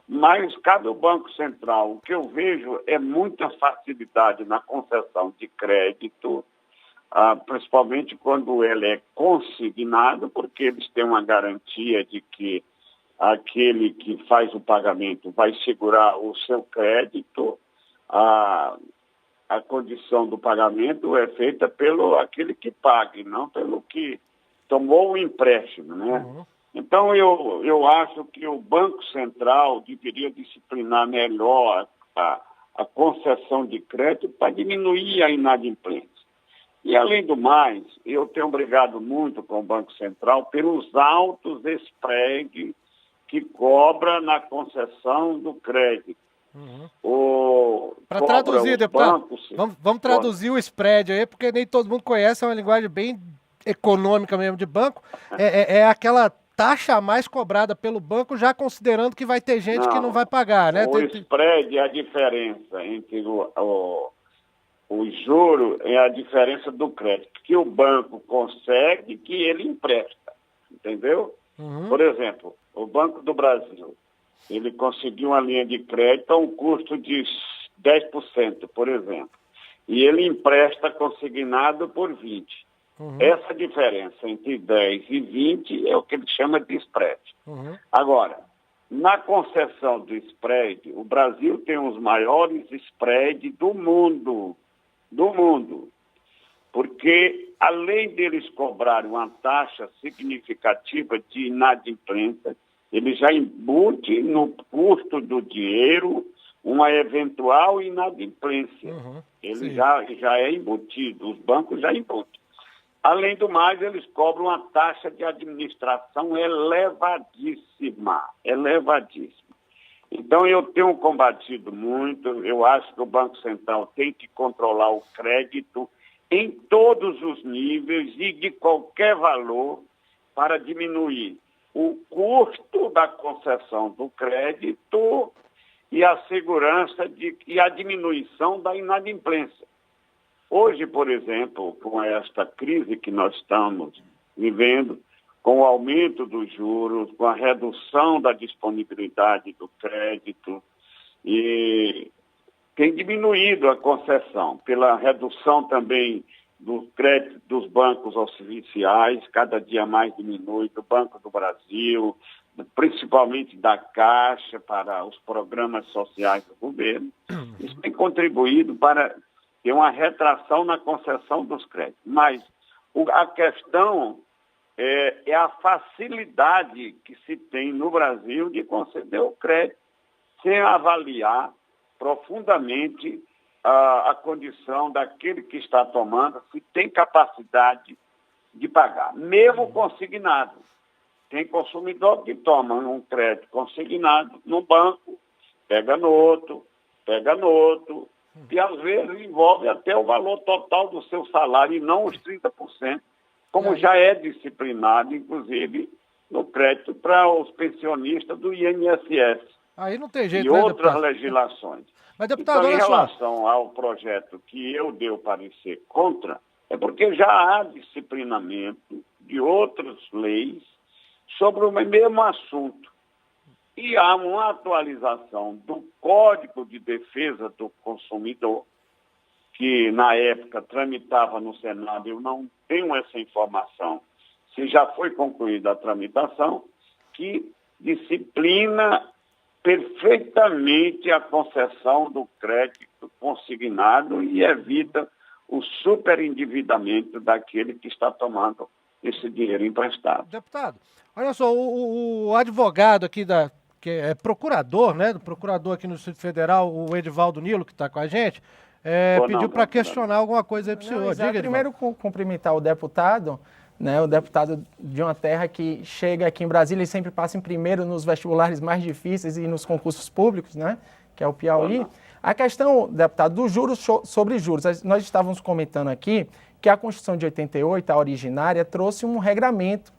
Mas cabe ao Banco Central. O que eu vejo é muita facilidade na concessão de crédito, principalmente quando ele é consignado, porque eles têm uma garantia de que aquele que faz o pagamento vai segurar o seu crédito. A condição do pagamento é feita pelo aquele que pague, não pelo que tomou o empréstimo, né? Uhum. Então, eu acho que o Banco Central deveria disciplinar melhor a concessão de crédito para diminuir a inadimplência. E, além do mais, eu tenho brigado muito com o Banco Central pelos altos spreads que cobra na concessão do crédito. Uhum. Para traduzir, deputado, vamos traduzir o spread aí, porque nem todo mundo conhece, é uma linguagem bem econômica mesmo de banco. É aquela taxa a mais cobrada pelo banco, já considerando que vai ter gente que não vai pagar, né? O spread é a diferença entre o juro, é a diferença do crédito, que o banco consegue que ele empresta, entendeu? Uhum. Por exemplo, o Banco do Brasil, ele conseguiu uma linha de crédito a um custo de 10%, por exemplo, e ele empresta consignado por 20%. Uhum. Essa diferença entre 10 e 20 é o que ele chama de spread. Uhum. Agora, na concessão do spread, o Brasil tem os maiores spreads do mundo, porque além deles cobrarem uma taxa significativa de inadimplência, ele já embute no custo do dinheiro uma eventual inadimplência. Uhum. Ele já é embutido, os bancos já embutem. Além do mais, eles cobram uma taxa de administração elevadíssima. Então, eu tenho combatido muito, eu acho que o Banco Central tem que controlar o crédito em todos os níveis e de qualquer valor para diminuir o custo da concessão do crédito e a segurança e a diminuição da inadimplência. Hoje, por exemplo, com esta crise que nós estamos vivendo, com o aumento dos juros, com a redução da disponibilidade do crédito, e tem diminuído a concessão, pela redução também do crédito dos bancos oficiais, cada dia mais diminui, do Banco do Brasil, principalmente da Caixa, para os programas sociais do governo. Isso tem contribuído para ter uma retração na concessão dos créditos. Mas a questão é a facilidade que se tem no Brasil de conceder o crédito sem avaliar profundamente a condição daquele que está tomando, se tem capacidade de pagar, mesmo consignado. Tem consumidor que toma um crédito consignado no banco, pega no outro, e às vezes envolve até o valor total do seu salário e não os 30%, como já é disciplinado, inclusive, no crédito para os pensionistas do INSS. Aí não tem jeito, e né, outras deputado? legislações. Mas, deputado, Então, em olha só. relação ao projeto que eu dei o parecer contra, é porque já há disciplinamento de outras leis sobre o mesmo assunto. E há uma atualização do Código de Defesa do Consumidor, que na época tramitava no Senado, eu não tenho essa informação, se já foi concluída a tramitação, que disciplina perfeitamente a concessão do crédito consignado e evita o superendividamento daquele que está tomando esse dinheiro emprestado. Deputado, olha só, o advogado aqui que é procurador, né, do procurador aqui no Distrito Federal, o Edivaldo Nilo, que está com a gente, pediu para questionar alguma coisa aí para o senhor. Diga, primeiro, cumprimentar o deputado, né, o deputado de uma terra que chega aqui em Brasília e sempre passa em primeiro nos vestibulares mais difíceis e nos concursos públicos, né, que é o Piauí. A questão, deputado, dos juros sobre juros. Nós estávamos comentando aqui que a Constituição de 88, a originária, trouxe um regramento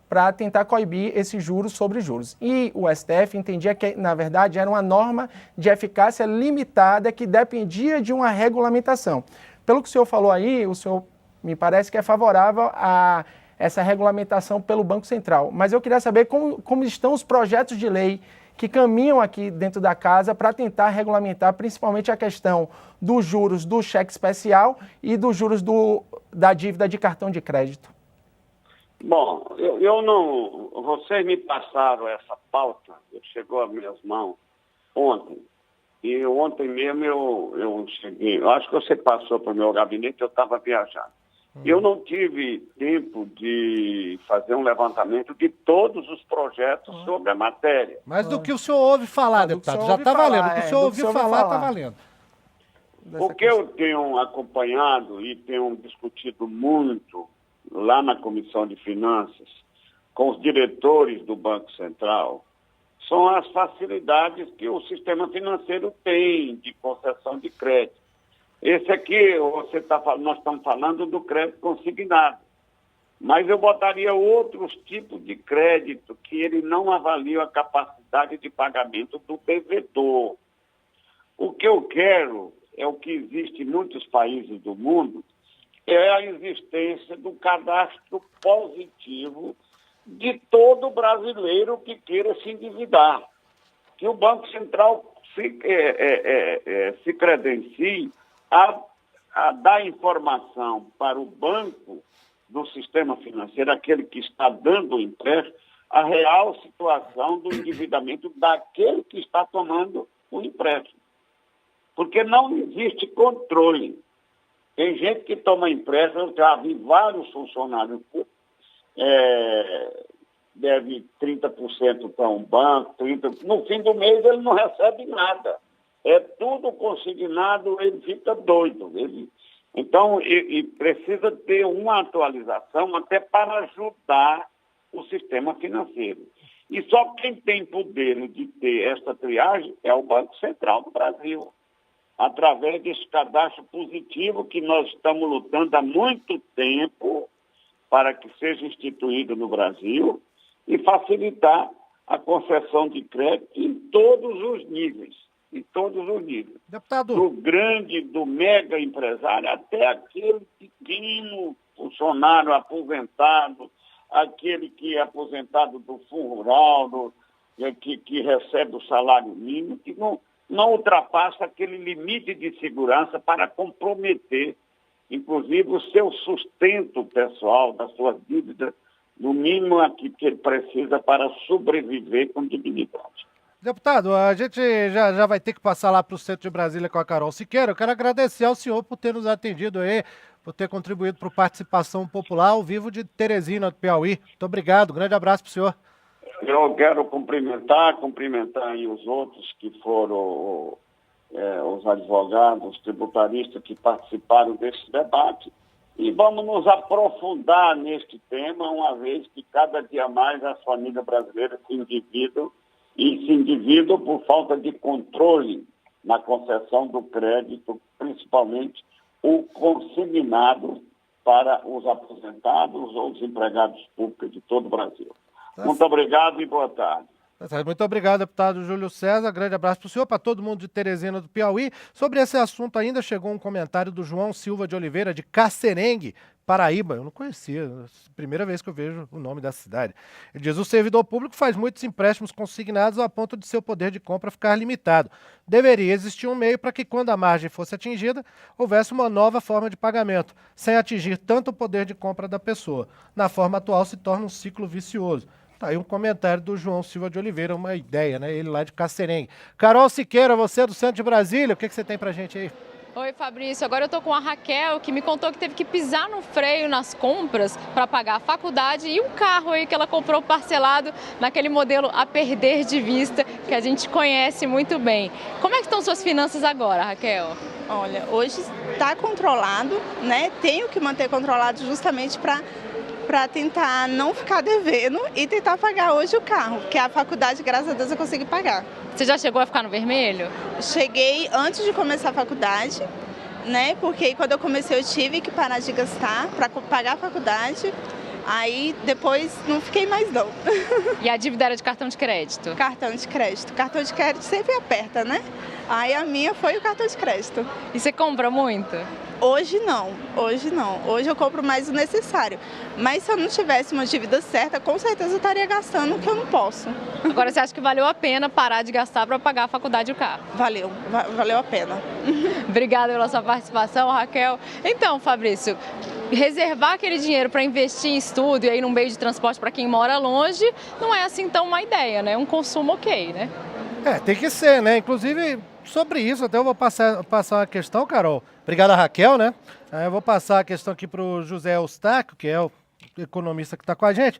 para tentar coibir esses juros sobre juros. E o STF entendia que, na verdade, era uma norma de eficácia limitada que dependia de uma regulamentação. Pelo que o senhor falou aí, o senhor me parece que é favorável a essa regulamentação pelo Banco Central. Mas eu queria saber como estão os projetos de lei que caminham aqui dentro da casa para tentar regulamentar principalmente a questão dos juros do cheque especial e dos juros da dívida de cartão de crédito. Bom, eu não... Vocês me passaram essa pauta, chegou às minhas mãos ontem. E ontem mesmo eu cheguei... Eu acho que você passou para o meu gabinete, eu estava viajando. Eu não tive tempo de fazer um levantamento de todos os projetos sobre a matéria. Mas do que o senhor ouve falar, deputado, já está valendo. O que o senhor ouviu falar, está valendo. O que eu tenho acompanhado e tenho discutido muito lá na Comissão de Finanças com os diretores do Banco Central são as facilidades que o sistema financeiro tem de concessão de crédito. Esse aqui, nós estamos falando do crédito consignado. Mas eu botaria outros tipos de crédito que ele não avalia a capacidade de pagamento do devedor. O que eu quero é o que existe em muitos países do mundo, é a existência do cadastro positivo de todo brasileiro que queira se endividar. Que o Banco Central se credencie a dar informação para o banco do sistema financeiro, aquele que está dando o empréstimo, a real situação do endividamento daquele que está tomando o empréstimo. Porque não existe controle. Tem gente que toma empréstimo, eu já vi vários funcionários públicos, deve 30% para um banco, 30%. No fim do mês ele não recebe nada. É tudo consignado, ele fica doido. Então, precisa ter uma atualização até para ajudar o sistema financeiro. E só quem tem poder de ter essa triagem é o Banco Central do Brasil, através desse cadastro positivo que nós estamos lutando há muito tempo para que seja instituído no Brasil e facilitar a concessão de crédito em todos os níveis. Em todos os níveis. Deputado. Do grande, do mega empresário, até aquele pequeno funcionário aposentado, aquele que é aposentado do Fundo Rural, que recebe o salário mínimo, que não ultrapassa aquele limite de segurança para comprometer, inclusive, o seu sustento pessoal, das suas dívidas, no mínimo aqui que ele precisa para sobreviver com dignidade. Deputado, a gente já vai ter que passar lá para o centro de Brasília com a Carol Siqueira. Eu quero agradecer ao senhor por ter nos atendido aí, por ter contribuído para a participação popular ao vivo de Teresina, do Piauí. Muito obrigado, grande abraço para o senhor. Eu quero cumprimentar aí os outros que foram os advogados, os tributaristas que participaram desse debate. E vamos nos aprofundar neste tema, uma vez que cada dia mais as famílias brasileiras se endividam por falta de controle na concessão do crédito, principalmente o consignado para os aposentados ou os empregados públicos de todo o Brasil. Muito obrigado e boa tarde. Muito obrigado, deputado Júlio César. Grande abraço para o senhor, para todo mundo de Teresina do Piauí. Sobre esse assunto ainda chegou um comentário do João Silva de Oliveira, de Cacerengue, Paraíba. Eu não conhecia, primeira vez que eu vejo o nome da cidade. Ele diz: o servidor público faz muitos empréstimos consignados a ponto de seu poder de compra ficar limitado. Deveria existir um meio para que, quando a margem fosse atingida, houvesse uma nova forma de pagamento, sem atingir tanto o poder de compra da pessoa. Na forma atual se torna um ciclo vicioso. Tá aí um comentário do João Silva de Oliveira, uma ideia, né? Ele lá de Cacerengue. Carol Siqueira, você é do centro de Brasília, o que você tem pra gente aí? Oi, Fabrício. Agora eu tô com a Raquel, que me contou que teve que pisar no freio nas compras para pagar a faculdade e um carro aí que ela comprou parcelado naquele modelo a perder de vista, que a gente conhece muito bem. Como é que estão suas finanças agora, Raquel? Olha, hoje está controlado, né? Tenho que manter controlado justamente para para tentar não ficar devendo e tentar pagar hoje o carro, porque a faculdade, graças a Deus, eu consegui pagar. Você já chegou a ficar no vermelho? Cheguei antes de começar a faculdade, né? Porque quando eu comecei eu tive que parar de gastar para pagar a faculdade. Aí depois não fiquei mais não. E a dívida era de cartão de crédito? Cartão de crédito. Cartão de crédito sempre aperta, né? Aí a minha foi o cartão de crédito. E você compra muito? Hoje não, hoje não. Hoje eu compro mais o necessário. Mas se eu não tivesse uma dívida certa, com certeza eu estaria gastando o que eu não posso. Agora você acha que valeu a pena parar de gastar para pagar a faculdade e o carro? Valeu a pena. Obrigada pela sua participação, Raquel. Então, Fabrício, reservar aquele dinheiro para investir em estudo e aí num meio de transporte para quem mora longe não é assim tão uma ideia, né? É um consumo ok, né? Tem que ser, né? Inclusive, sobre isso, até eu vou passar uma questão, Carol. Obrigado, Raquel, né? Eu vou passar a questão aqui para o José Eustáquio, que é o economista que está com a gente.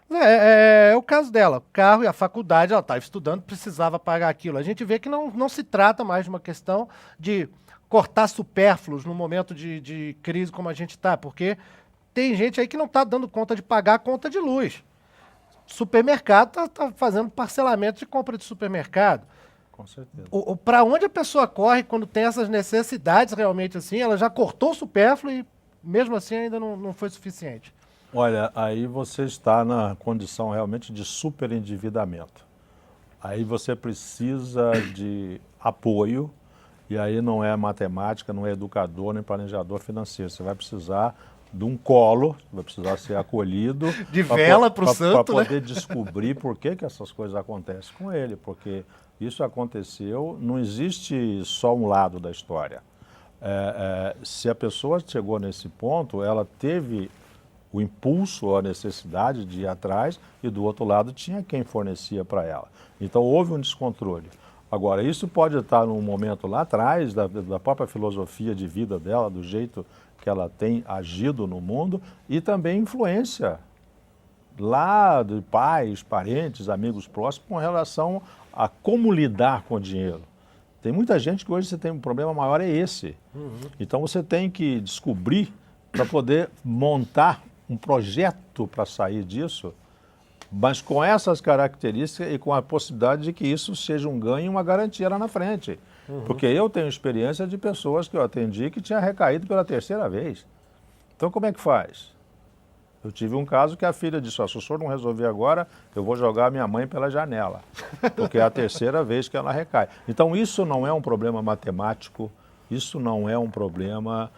É o caso dela, o carro e a faculdade, ela estava estudando, precisava pagar aquilo. A gente vê que não se trata mais de uma questão de cortar supérfluos no momento de crise como a gente está, porque tem gente aí que não está dando conta de pagar a conta de luz. Supermercado está fazendo parcelamento de compra de supermercado. Com certeza. Para onde a pessoa corre quando tem essas necessidades realmente assim? Ela já cortou o supérfluo e mesmo assim ainda não foi suficiente. Olha, aí você está na condição realmente de superendividamento. Aí você precisa de apoio, e aí não é matemática, não é educador, nem planejador financeiro. Você vai precisar de um colo, vai precisar ser acolhido. De vela para o santo, para poder descobrir por que essas coisas acontecem com ele, porque isso aconteceu, não existe só um lado da história. Se a pessoa chegou nesse ponto, ela teve o impulso ou a necessidade de ir atrás e do outro lado tinha quem fornecia para ela. Então houve um descontrole. Agora, isso pode estar num momento lá atrás da própria filosofia de vida dela, do jeito que ela tem agido no mundo e também influência lá de pais, parentes, amigos próximos com relação a como lidar com o dinheiro. Tem muita gente que hoje você tem um problema maior, é esse. Então você tem que descobrir para poder montar um projeto para sair disso, mas com essas características e com a possibilidade de que isso seja um ganho e uma garantia lá na frente. Porque eu tenho experiência de pessoas que eu atendi que tinha recaído pela terceira vez. Então como é que faz? Eu tive um caso que a filha disse, se o senhor não resolver agora, eu vou jogar a minha mãe pela janela, porque é a terceira vez que ela recai. Então isso não é um problema matemático, isso não é um problema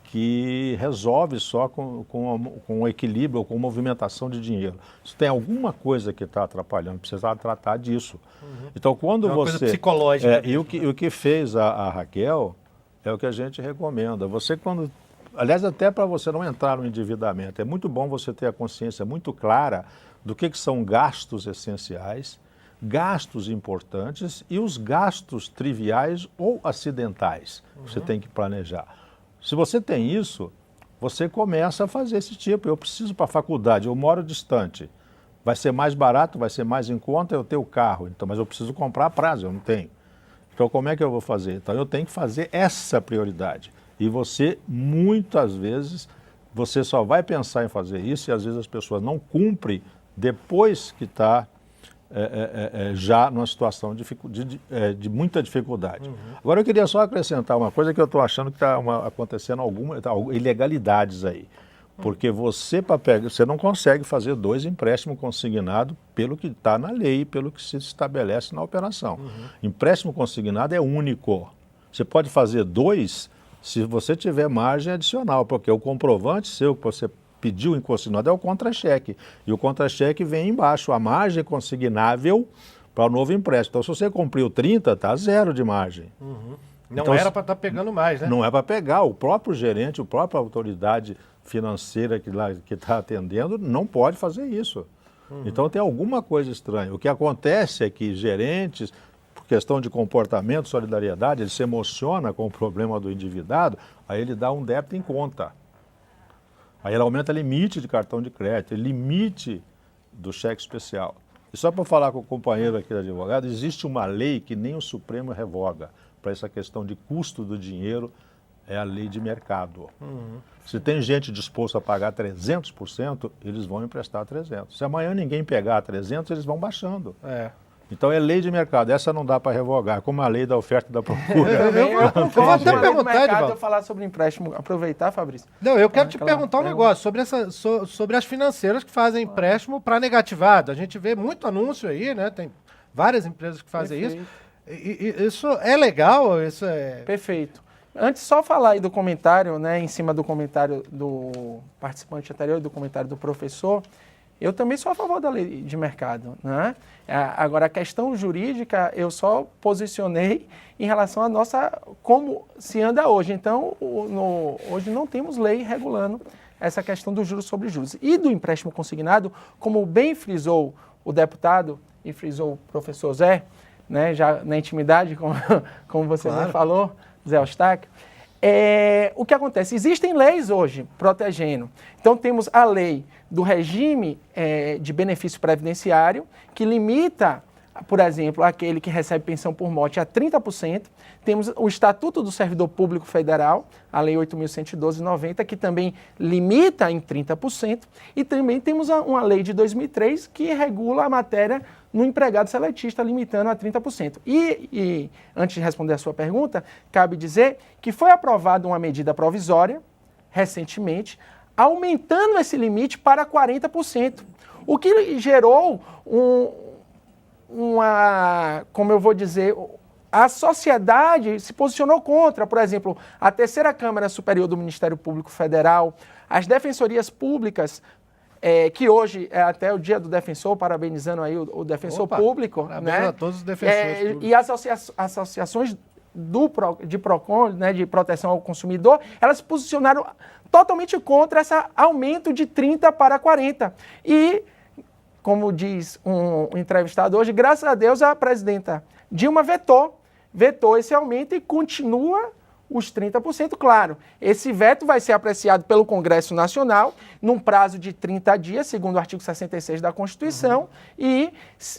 que resolve só com o equilíbrio ou com movimentação de dinheiro. Se tem alguma coisa que está atrapalhando, precisa tratar disso. Então, quando é uma você... coisa psicológica. E o que fez a Raquel é o que a gente recomenda. Você quando... Aliás, até para você não entrar no endividamento, é muito bom você ter a consciência muito clara do que são gastos essenciais, gastos importantes e os gastos triviais ou acidentais. Você tem que planejar. Se você tem isso, você começa a fazer esse tipo. Eu preciso para a faculdade, eu moro distante. Vai ser mais barato, vai ser mais em conta eu ter o carro. Então, mas eu preciso comprar a prazo, eu não tenho. Então, como é que eu vou fazer? Então, eu tenho que fazer essa prioridade. E você, muitas vezes, você só vai pensar em fazer isso e às vezes as pessoas não cumprem depois que está já numa situação de muita dificuldade. Agora eu queria só acrescentar uma coisa que eu estou achando que está acontecendo algumas ilegalidades aí. Porque você não consegue fazer 2 empréstimos consignados pelo que está na lei, pelo que se estabelece na operação. Empréstimo consignado é único. Você pode fazer 2 se você tiver margem adicional, porque o comprovante seu que você pediu em consignado é o contra-cheque. E o contra-cheque vem embaixo, a margem consignável para o novo empréstimo. Então, se você cumpriu 30, está 0 de margem. Não então, era para estar pegando mais, né? Não é para pegar. O próprio gerente, a própria autoridade financeira que está atendendo não pode fazer isso. Então, tem alguma coisa estranha. O que acontece é que gerentes, por questão de comportamento, solidariedade, ele se emociona com o problema do endividado, aí ele dá um débito em conta. Aí ele aumenta o limite de cartão de crédito, limite do cheque especial. E só para falar com o companheiro aqui da advogado, existe uma lei que nem o Supremo revoga para essa questão de custo do dinheiro É a lei de mercado. Se tem gente disposta a pagar 300%, eles vão emprestar 300%. Se amanhã ninguém pegar 300%, eles vão baixando. Então é lei de mercado, essa não dá para revogar, como a lei da oferta e da procura. Eu vou até perguntar, Edivaldo. Eu falar sobre empréstimo, aproveitar, Fabrício. Não, eu quero te perguntar um negócio sobre as financeiras que fazem empréstimo para negativado. A gente vê muito anúncio aí, né? Tem várias empresas que fazem isso. E isso é legal? Isso é... Perfeito. Antes, só falar aí do comentário, né, em cima do comentário do participante anterior e do comentário do professor, eu também sou a favor da lei de mercado, né? Agora, a questão jurídica, eu só posicionei em relação à nossa, como se anda hoje. Então, hoje não temos lei regulando essa questão dos juros sobre juros. E do empréstimo consignado, como bem frisou o deputado e frisou o professor Zé, né, já na intimidade, como você bem falou, Zé Eustáquio, o que acontece? Existem leis hoje protegendo. Então, temos a lei do regime de benefício previdenciário, que limita, por exemplo, aquele que recebe pensão por morte a 30%. Temos o Estatuto do Servidor Público Federal, a Lei 8.112/90, que também limita em 30%. E também temos uma lei de 2003 que regula a matéria no empregado seletista, limitando a 30%. E antes de responder a sua pergunta, cabe dizer que foi aprovada uma medida provisória, recentemente, aumentando esse limite para 40%, o que gerou como eu vou dizer, a sociedade se posicionou contra. Por exemplo, a Terceira Câmara Superior do Ministério Público Federal, as defensorias públicas, que hoje é até o Dia do Defensor, parabenizando aí o defensor público. Parabéns, né? A todos os defensores públicos. E as associações de PROCON, né, de proteção ao consumidor, elas se posicionaram totalmente contra esse aumento de 30% para 40%. E, como diz um entrevistado hoje, graças a Deus a presidenta Dilma vetou esse aumento e continua os 30%. Claro, esse veto vai ser apreciado pelo Congresso Nacional num prazo de 30 dias, segundo o artigo 66 da Constituição, e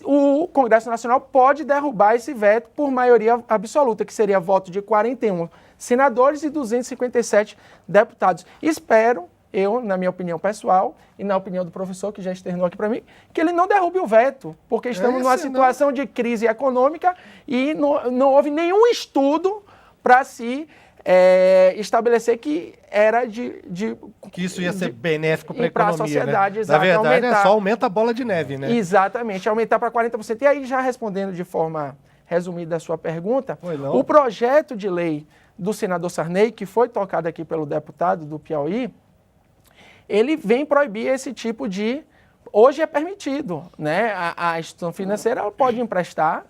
o Congresso Nacional pode derrubar esse veto por maioria absoluta, que seria voto de 41 senadores e 257 deputados. Espero, eu, na minha opinião pessoal, e na opinião do professor, que já externou aqui para mim, que ele não derrube o veto, porque estamos numa situação de crise econômica e não houve nenhum estudo para se estabelecer que era que isso ia ser benéfico para a economia, a sociedade, né? Exato, Na verdade, aumentar, só aumenta a bola de neve, né? Exatamente, aumentar para 40%. E aí, já respondendo de forma resumida a sua pergunta, o projeto de lei do senador Sarney, que foi tocado aqui pelo deputado do Piauí, ele vem proibir esse tipo de... Hoje é permitido, né? A instituição financeira ela pode emprestar,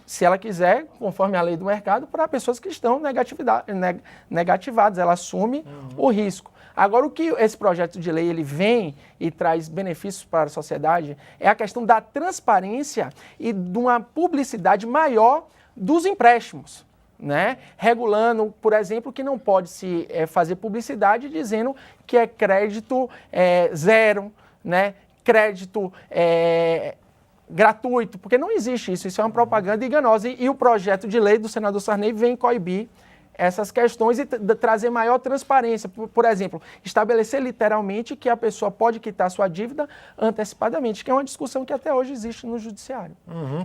se ela quiser, conforme a lei do mercado, para pessoas que estão negativadas. Ela assume o risco. Agora, o que esse projeto de lei ele vem e traz benefícios para a sociedade é a questão da transparência e de uma publicidade maior dos empréstimos, né? Regulando, por exemplo, que não pode se fazer publicidade dizendo que é crédito zero, né? Crédito gratuito, porque não existe isso, isso é uma propaganda enganosa. E o projeto de lei do senador Sarney vem coibir essas questões e trazer maior transparência. Por exemplo, estabelecer literalmente que a pessoa pode quitar sua dívida antecipadamente, que é uma discussão que até hoje existe no judiciário.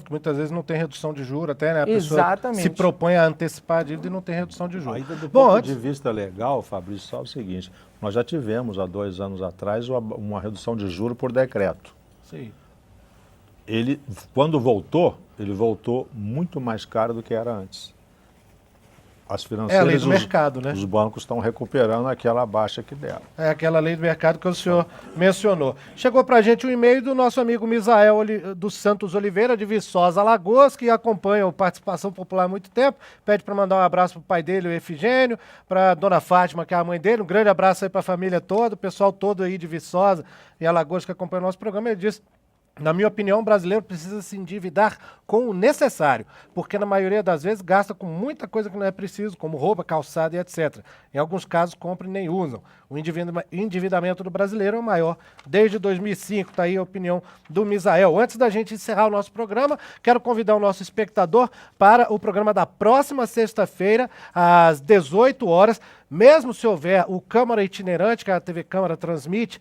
Muitas vezes não tem redução de juros, até, né? A Exatamente. pessoa se propõe a antecipar a dívida e não tem redução de juros. Ainda do ponto de vista legal, Fabrício, só o seguinte, nós já tivemos há 2 anos atrás uma redução de juros por decreto. Sim. Ele, quando voltou, ele voltou muito mais caro do que era antes. As financeiras, a lei do mercado, né? Os bancos estão recuperando aquela baixa que deram. É aquela lei do mercado que o senhor mencionou. Chegou para a gente um e-mail do nosso amigo Misael dos Santos Oliveira, de Viçosa, Alagoas, que acompanha o Participação Popular há muito tempo. Pede para mandar um abraço para o pai dele, o Efigênio, para a dona Fátima, que é a mãe dele. Um grande abraço aí para a família toda, o pessoal todo aí de Viçosa e Alagoas que acompanha o nosso programa. Ele diz: na minha opinião, o brasileiro precisa se endividar com o necessário, porque na maioria das vezes gasta com muita coisa que não é preciso, como roupa, calçado e etc. Em alguns casos, compram e nem usam. O endividamento do brasileiro é o maior desde 2005. Está aí a opinião do Misael. Antes da gente encerrar o nosso programa, quero convidar o nosso espectador para o programa da próxima sexta-feira, às 18 horas, mesmo se houver o Câmara Itinerante, que a TV Câmara transmite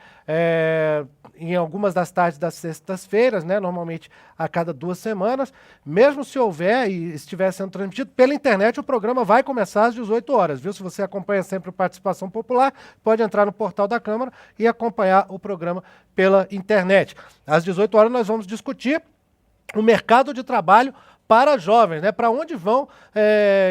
em algumas das tardes das sextas-feiras, né, normalmente a cada 2 semanas, mesmo se houver e estiver sendo transmitido pela internet, o programa vai começar às 18 horas, viu? Se você acompanha sempre o Participação Popular, pode entrar no portal da Câmara e acompanhar o programa pela internet. Às 18 horas nós vamos discutir o mercado de trabalho para jovens, né? Para onde vão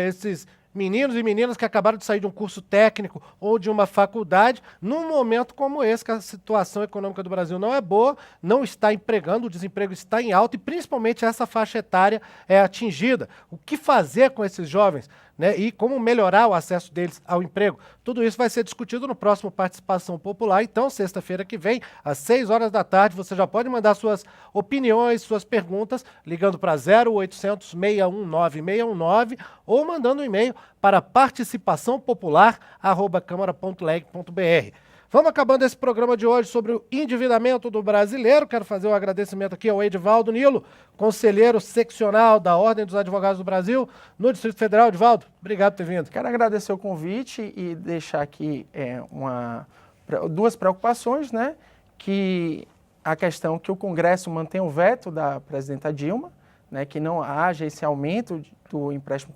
esses meninos e meninas que acabaram de sair de um curso técnico ou de uma faculdade, num momento como esse, que a situação econômica do Brasil não é boa, não está empregando, o desemprego está em alta e principalmente essa faixa etária é atingida. O que fazer com esses jovens, né? E como melhorar o acesso deles ao emprego? Tudo isso vai ser discutido no próximo Participação Popular. Então, sexta-feira que vem, às 6 horas da tarde, você já pode mandar suas opiniões, suas perguntas, ligando para 0800 619 619 ou mandando um e-mail para participaçãopopular@câmara.leg.br. Vamos acabando esse programa de hoje sobre o endividamento do brasileiro. Quero fazer um agradecimento aqui ao Edivaldo Nilo, conselheiro seccional da Ordem dos Advogados do Brasil no Distrito Federal. Edivaldo, obrigado por ter vindo. Quero agradecer o convite e deixar aqui duas preocupações, né? Que a questão que o Congresso mantém o veto da presidenta Dilma, né? Que não haja esse aumento do empréstimo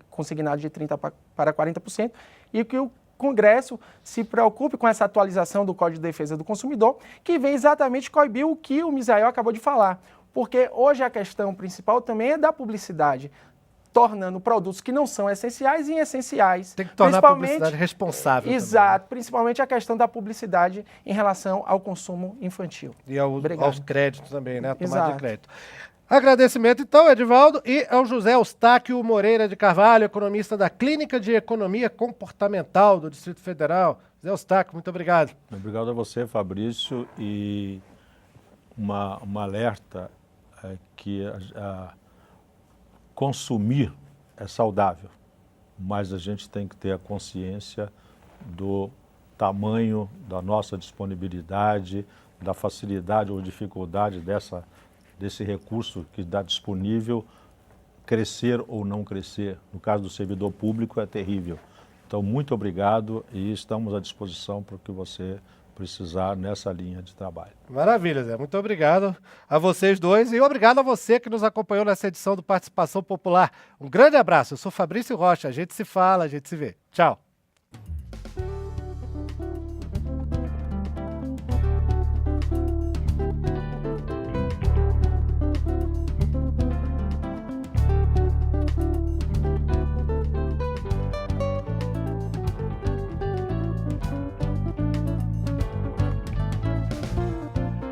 consignado de 30% para 40% e que o Congresso se preocupe com essa atualização do Código de Defesa do Consumidor, que vem exatamente coibir o que o Misael acabou de falar. Porque hoje a questão principal também é da publicidade, tornando produtos que não são essenciais em essenciais. Tem que tornar a publicidade responsável. Exato, principalmente a questão da publicidade em relação ao consumo infantil. E aos créditos também, né? A tomada Exato. de crédito. Agradecimento, então, Edivaldo, e ao José Eustáquio Moreira de Carvalho, economista da Clínica de Economia Comportamental do Distrito Federal. José Eustáquio, muito obrigado. Obrigado a você, Fabrício, e uma alerta que consumir é saudável, mas a gente tem que ter a consciência do tamanho da nossa disponibilidade, da facilidade ou dificuldade desse recurso que está disponível, crescer ou não crescer. No caso do servidor público é terrível. Então, muito obrigado e estamos à disposição para o que você precisar nessa linha de trabalho. Maravilha, Zé. Muito obrigado a vocês dois e obrigado a você que nos acompanhou nessa edição do Participação Popular. Um grande abraço. Eu sou Fabrício Rocha. A gente se fala, a gente se vê. Tchau.